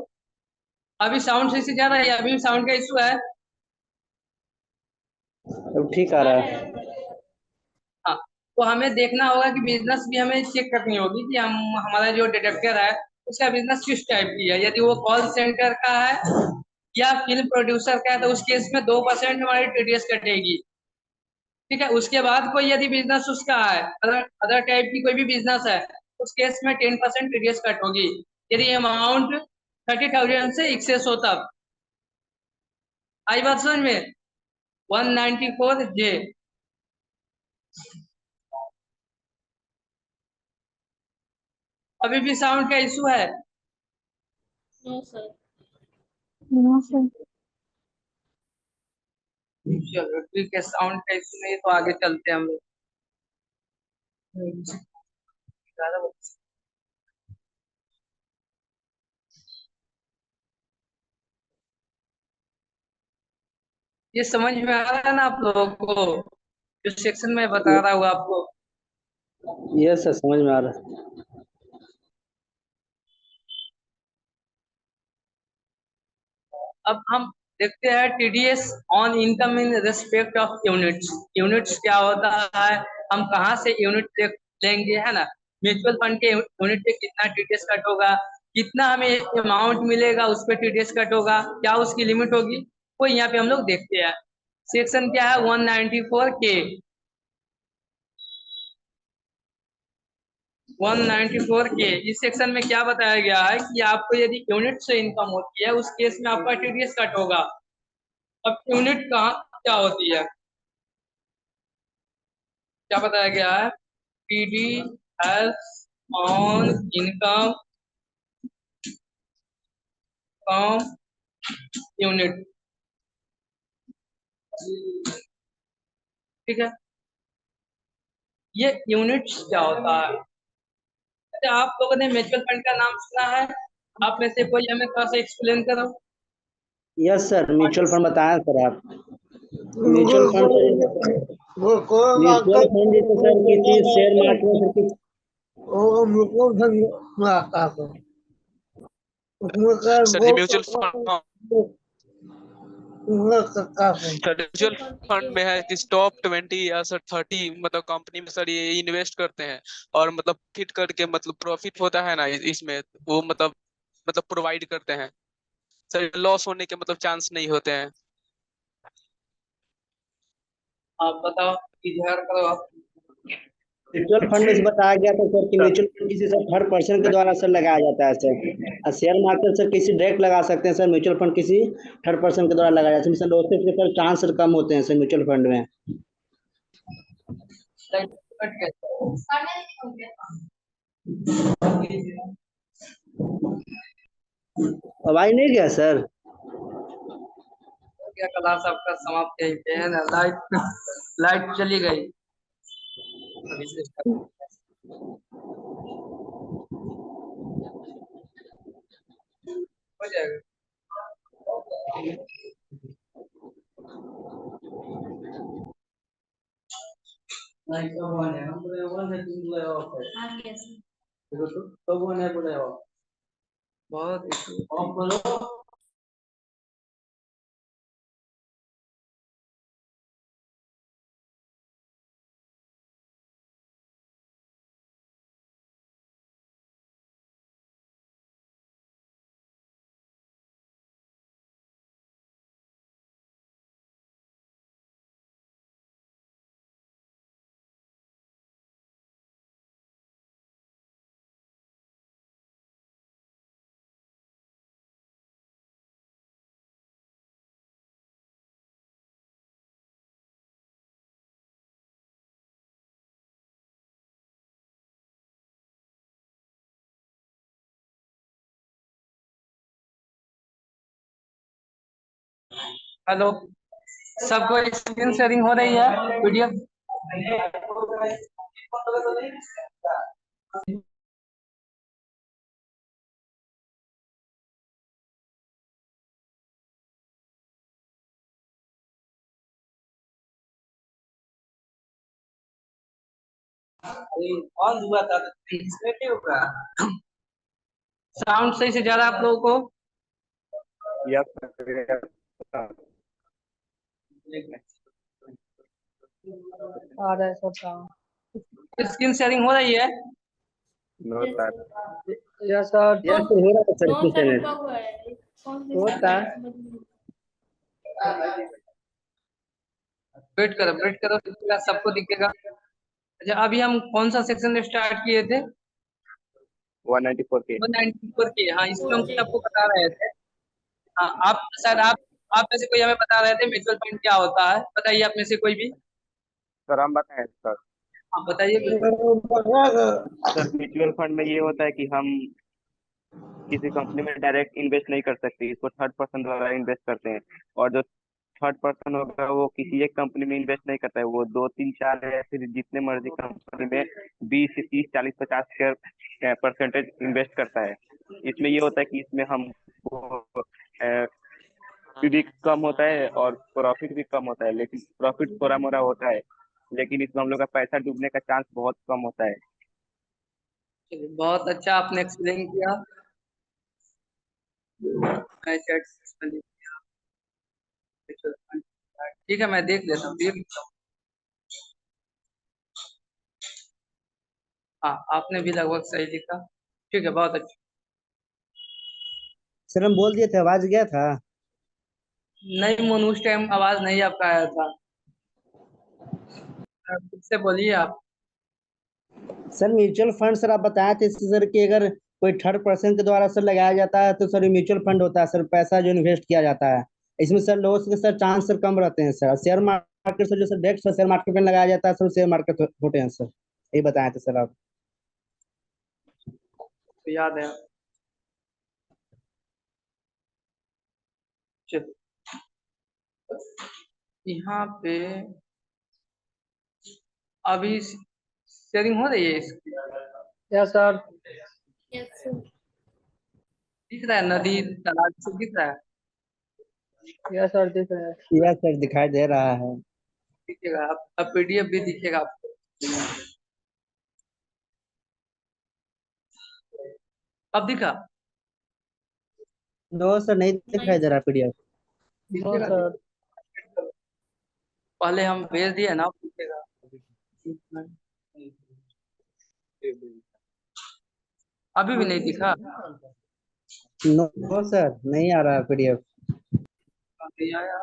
अभी साउंड सही से जा रहा है या अभी साउंड का इशू है? अब ठीक आ रहा है। हाँ, तो हमें देखना होगा कि बिजनेस भी हमें चेक करनी होगी कि हम, हमारा जो डिटेक्टर है उसका बिजनेस किस टाइप की है। यदि वो कॉल सेंटर का है या फिल्म प्रोड्यूसर का है तो उस केस में 2% हमारी टीडीएस कटेगी। ठीक है। उसके बाद कोई यदि बिजनेस उसका है, अदर अदर टाइप की कोई भी बिजनेस है, उस केस में 10% टीडीएस कट होगी, यदि अमाउंट 30,000 से एक्सेस हो तब। आई बात समझ में? 194J। अभी भी साउंड का इशू है? No sir. चलो ठीक है, साउंड का इशू नहीं तो आगे चलते हैं हम लोग। ये समझ में आ रहा है ना आप लोगों को, जो सेक्शन में बता रहा हूँ आपको? ये सर समझ में आ रहा है। अब हम देखते हैं TDS on income in respect of units. Units क्या होता है, हम कहाँ से यूनिट लेंगे, है ना। म्यूचुअल फंड के यूनिट पे कितना टीडीएस कट होगा, कितना हमें अमाउंट मिलेगा उस पर टीडीएस कट होगा, क्या उसकी लिमिट होगी, वो यहाँ पे हम लोग देखते हैं। सेक्शन क्या है 194 के। 194 के इस सेक्शन में क्या बताया गया है कि आपको यदि यूनिट से इनकम होती है उस केस में आपका टीडीएस कट होगा। अब यूनिट कहाँ क्या होती है, क्या बताया गया है, TDS on income from unit. ठीक है, ये यूनिट्स क्या होता है। अच्छा, आप लोगों ने म्यूचुअल फंड का नाम सुना है, आप में से कोई हमें थोड़ा सा एक्सप्लेन करो। यस सर, म्यूचुअल फंड बताया सर आप। म्यूचुअल फंड म्यूचुअल फंड जैसे सर किसी शेयर मार्केट में sir sir ji mutual fund, sir mutual mutual fund fund ये में है होता कि है। टॉप 20 या सर 30 मतलब कंपनी में सर ये इन्वेस्ट करते हैं, और मतलब फिट करके मतलब प्रॉफिट होता है ना इसमें, वो मतलब प्रोवाइड करते हैं सर, लॉस होने के मतलब चांस नहीं होते हैं। आप बताओ, इजहार करो आप। म्यूचुअल फंड में से बताया गया था सर कि सर म्यूचुअल फंड किसी सर थर्ड पर्सन के द्वारा सर लगाया जाता है सर। और शेयर मार्केट सर किसी डायरेक्ट लगा सकते हैं सर, म्यूचुअल फंड किसी थर्ड पर्सन के द्वारा लगाया जाता है। सर लॉसेस के सर चांस सर कम होते हैं सर म्यूचुअल फंड में। कट आवाज नहीं गया सर? गया, क्लास आपका समाप्त यहीं पे है ना, लाइट लाइट चली गई। अभी से start हो जाएगा। नहीं तो वन है, हम बोले वन है, तुम बोले ऑफ है। हाँ कैसे देखो तो वन है बोले ऑफ। बहुत ऑफ बोलो। हेलो, सबको स्क्रीन शेयरिंग हो रही है पीडीएफ। ऑन हुआ था तो इसमें नहीं होगा। साउंड सही से जा रहा है आप लोगों को? यस। आ रहा है सब काम। स्क्रीन शेयरिंग हो रही है? No sir. Yes sir. Yes sir, हो रहा है सर कौन कुछ सा नहीं। रुका हुआ है, कौन सा होता है। समझ नहीं। वेट करो दिखेगा, सबको दिखेगा। अच्छा, अभी हम कौन सा सेक्शन स्टार्ट किए थे? 194 के। 194 के। हाँ, इसमें हम फोर जे सबको बता रहे थे। हाँ, आप शायद आप में से कोई हमें बता रहे थे म्यूचुअल फंड क्या होता है, बताइए आप में से कोई भी। सर हम बताएं सर। हाँ बताइए कुछ। सर म्यूचुअल फंड में ये होता है कि हम किसी कंपनी में डायरेक्ट इन्वेस्ट नहीं कर सकते, इसको थर्ड पर्सन द्वारा इन्वेस्ट करते हैं। और जो थर्ड पर्सन होगा वो किसी एक कंपनी में इन्वेस्ट नहीं करता है, वो दो तीन चार या फिर जितने मर्जी कंपनी में 20 30 40 50 शेयर परसेंटेज इन्वेस्ट करता है। इसमें ये होता है कि इसमें हमको भी कम होता है और प्रॉफिट भी कम होता है, लेकिन प्रॉफिट थोड़ा मोड़ा होता है, लेकिन इसमें हम लोग का पैसा डूबने का चांस बहुत कम होता है। चलिए, बहुत अच्छा आपने एक्सप्लेन किया। मैं चैट में लिख दिया म्यूचुअल फंड। ठीक है, मैं देख लेता हूँ, देख लेता हूँ। हाँ, आपने भी लगभग सही लिखा। ठीक है, बहुत अच्छा। सर हम बोल दिए थे, आवाज गया था। नहीं मोनू, उस टाइम आवाज नहीं आपका आया था। फिर से बोलिए आप। सर म्यूचुअल फंड सर आप बताए थे सर कि अगर कोई थर्ड पर्सन के द्वारा सर लगाया जाता है तो सर ये म्यूचुअल फंड होता है सर, पैसा जो इन्वेस्ट किया जाता है इसमें सर लॉस के सर चांस सर कम रहते हैं सर। शेयर मार्केट से जो सर डायरेक्ट शेयर मार्केट में लगाया जाता है सर, शेयर मार्केट होते हैं सर, यही बताए थे सर आप। तो याद है। चलो, यहाँ पे अभी शेयरिंग हो रही है इसकी। Yes sir. Yes sir. दिख रहा है, नदी तालाब से दिख रहा है। यस सर दिख रहा है। यह सर दिखाई दे रहा है। दिखेगा, अब पीडीएफ भी दिखेगा आपको। अब दिखा? नो सर नहीं नहीं दिखाई दे रहा पीडीएफ। नो दिखेगा, सर। पहले हम भेज दिए ना, दिखेगा। अभी भी नहीं दिखा? नो सर नहीं आ रहा पीडीएफ। नहीं आया।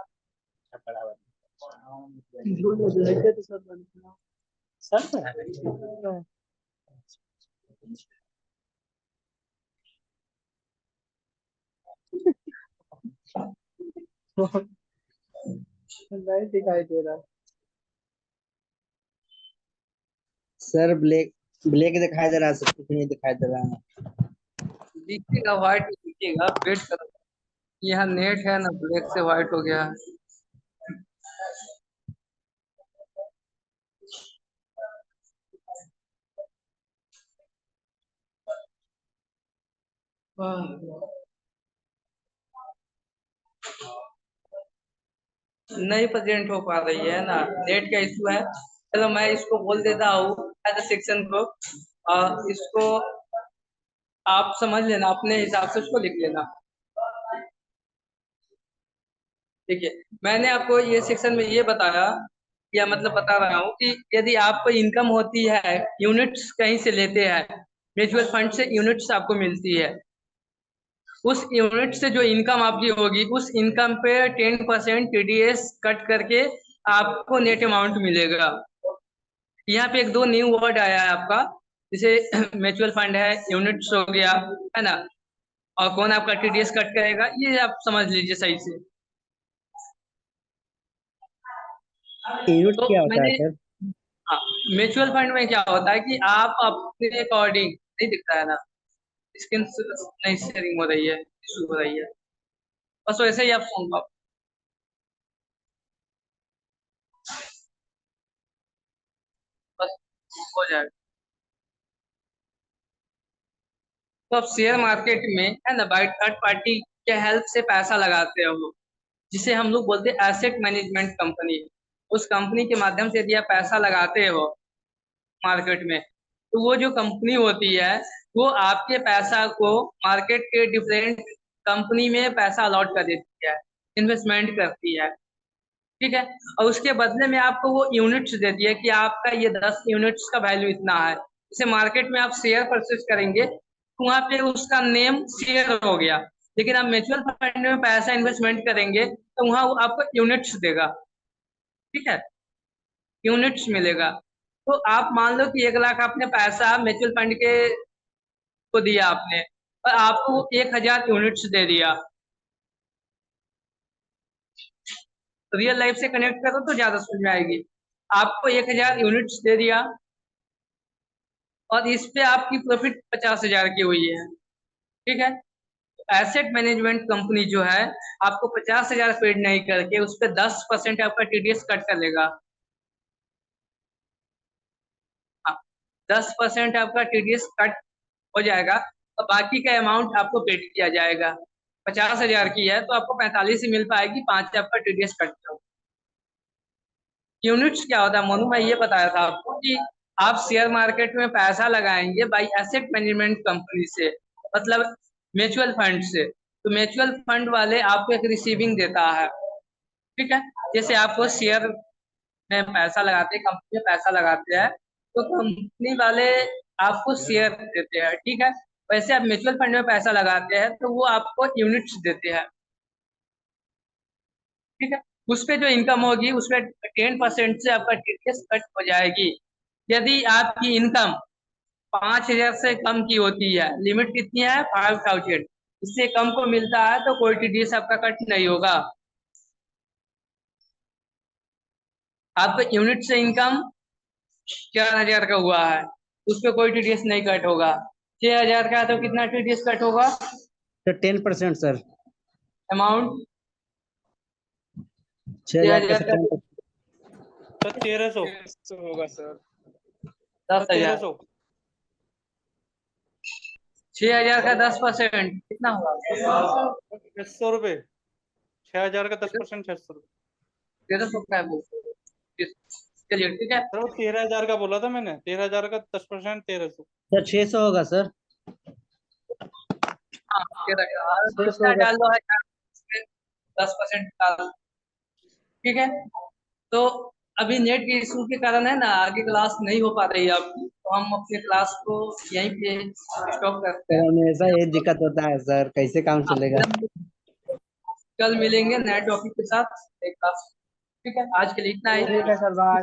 नहीं दिखाई दे रहा। सर ब्लैक ब्लैक दिखाई दे रहा है सर, कुछ नहीं दिखाई दे रहा है। दिखेगा, व्हाइट दिखेगा, वेट करो। यहाँ नेट है ना, ब्लैक से व्हाइट हो गया। नहीं प्रेजेंट हो पा रही है ना, नेट का इशू है। चलो मैं इसको बोल देता हूँ एज सेक्शन को, इसको आप समझ लेना, अपने हिसाब से उसको लिख लेना। ठीक है, मैंने आपको ये सेक्शन में ये बताया, या मतलब बता रहा हूँ कि यदि आपको इनकम होती है, यूनिट्स कहीं से लेते हैं, म्यूचुअल फंड से यूनिट्स आपको मिलती है, उस यूनिट से जो इनकम आपकी होगी, उस इनकम पे 10% टीडीएस कट करके आपको नेट अमाउंट मिलेगा। यहाँ पे एक दो न्यू वर्ड आया है आपका, जैसे म्यूचुअल फंड है, यूनिट्स हो गया, है ना, और कौन आपका टीडीएस कट करेगा, ये आप समझ लीजिए सही से। यूनिट तो क्या होता है मैंने, सर? हाँ, म्यूचुअल फंड में क्या होता है कि आप अपने अकॉर्डिंग, नहीं दिखता है ना, स्क्रीन नहीं शेयरिंग हो रही है, इशू हो रही है, बस वैसे ही आप सुन पाओ, बस हो जाएगा। तो आप शेयर मार्केट में, है ना, बाय थर्ड पार्टी के हेल्प से पैसा लगाते हो, जिसे हम लोग बोलते हैं एसेट मैनेजमेंट कंपनी। उस कंपनी के माध्यम से यदि आप पैसा लगाते हो मार्केट में, तो वो जो कंपनी होती है, वो आपके पैसा को मार्केट के डिफरेंट कंपनी में पैसा अलॉट कर देती है, इन्वेस्टमेंट करती है। ठीक है, और उसके बदले में आपको वो यूनिट्स देती है कि आपका ये 10 यूनिट्स का वैल्यू इतना है। जैसे मार्केट में आप शेयर परचेज करेंगे तो वहां पे उसका नेम शेयर हो गया, लेकिन आप म्यूचुअल फंड में पैसा इन्वेस्टमेंट करेंगे तो वहां वो आपको यूनिट्स देगा। ठीक है, यूनिट्स मिलेगा। तो आप मान लो कि 1 लाख आपने पैसा म्यूचुअल फंड के को दिया आपने, और आपको 1000 यूनिट्स दे दिया। रियल लाइफ से कनेक्ट करो तो ज्यादा समझ में आएगी। आपको 1000 यूनिट्स दे दिया, और इस पे आपकी प्रॉफिट 50,000 की हुई है। ठीक है, एसेट मैनेजमेंट कंपनी जो है, आपको 50,000 पेड नहीं करके उस पर 10% आपका टीडीएस कट कर लेगा। हाँ, 10% आपका टीडीएस कट हो जाएगा, और बाकी का अमाउंट आपको पेड किया जाएगा। 50,000 की है तो आपको 45 ही मिल पाएगी, 5 आपका टीडीएस कट होगा। यूनिट्स क्या होता है मोनू, मैं ये बताया था आपको कि आप शेयर मार्केट में पैसा लगाएंगे बाई एसेट मैनेजमेंट कंपनी से, मतलब म्यूचुअल फंड से, तो म्यूचुअल फंड वाले आपको एक रिसीविंग देता है। ठीक है, जैसे आपको शेयर में पैसा लगाते हैं, कंपनी में पैसा लगाते हैं, तो कंपनी वाले आपको शेयर देते हैं। ठीक है, वैसे आप म्यूचुअल फंड में पैसा लगाते हैं तो वो आपको यूनिट्स देते हैं। ठीक है। उस पे जो इनकम होगी उसमें 10% से आपका टीडीएस कट हो जाएगी। यदि आपकी इनकम 5,000 से कम की होती है, लिमिट कितनी है 5,000, इससे कम को मिलता है तो कोई टीडीएस आपका कट नहीं होगा। आपका यूनिट से इनकम 4,000 का हुआ है, उस पर कोई टीडीएस नहीं कट होगा। 6,000 का है तो कितना टीडीएस कट होगा? Sir 10% sir. अमाउंट 6,000 का 6,000 का 10%। सर 1300 होगा सर। 10,000। 1300 6,000 का 10% कितना होगा? 600 रुपये। 6,000 का 10% 600 रुपये। 1,300 का है वो। चलिए ठीक है। सर वो 13,000 का बोला था मैंने, 13,000 का 10% 1300। सर 600 होगा सर। हाँ, 13,000 600 कितना का डाल दो 10% डाल दो। ठीक है। तो अभी नेट के इशू के कारण है ना, आगे क्लास नहीं हो पा रही है आपकी, तो हम अपने क्लास को यहीं पे स्टॉप करते सर हैं। हमेशा ये दिक्कत होता है सर, कैसे काम चलेगा? कल मिलेंगे नए टॉपिक के साथ एक क्लास। ठीक है, आज के लिए इतना ही। ठीक है सर, बाय।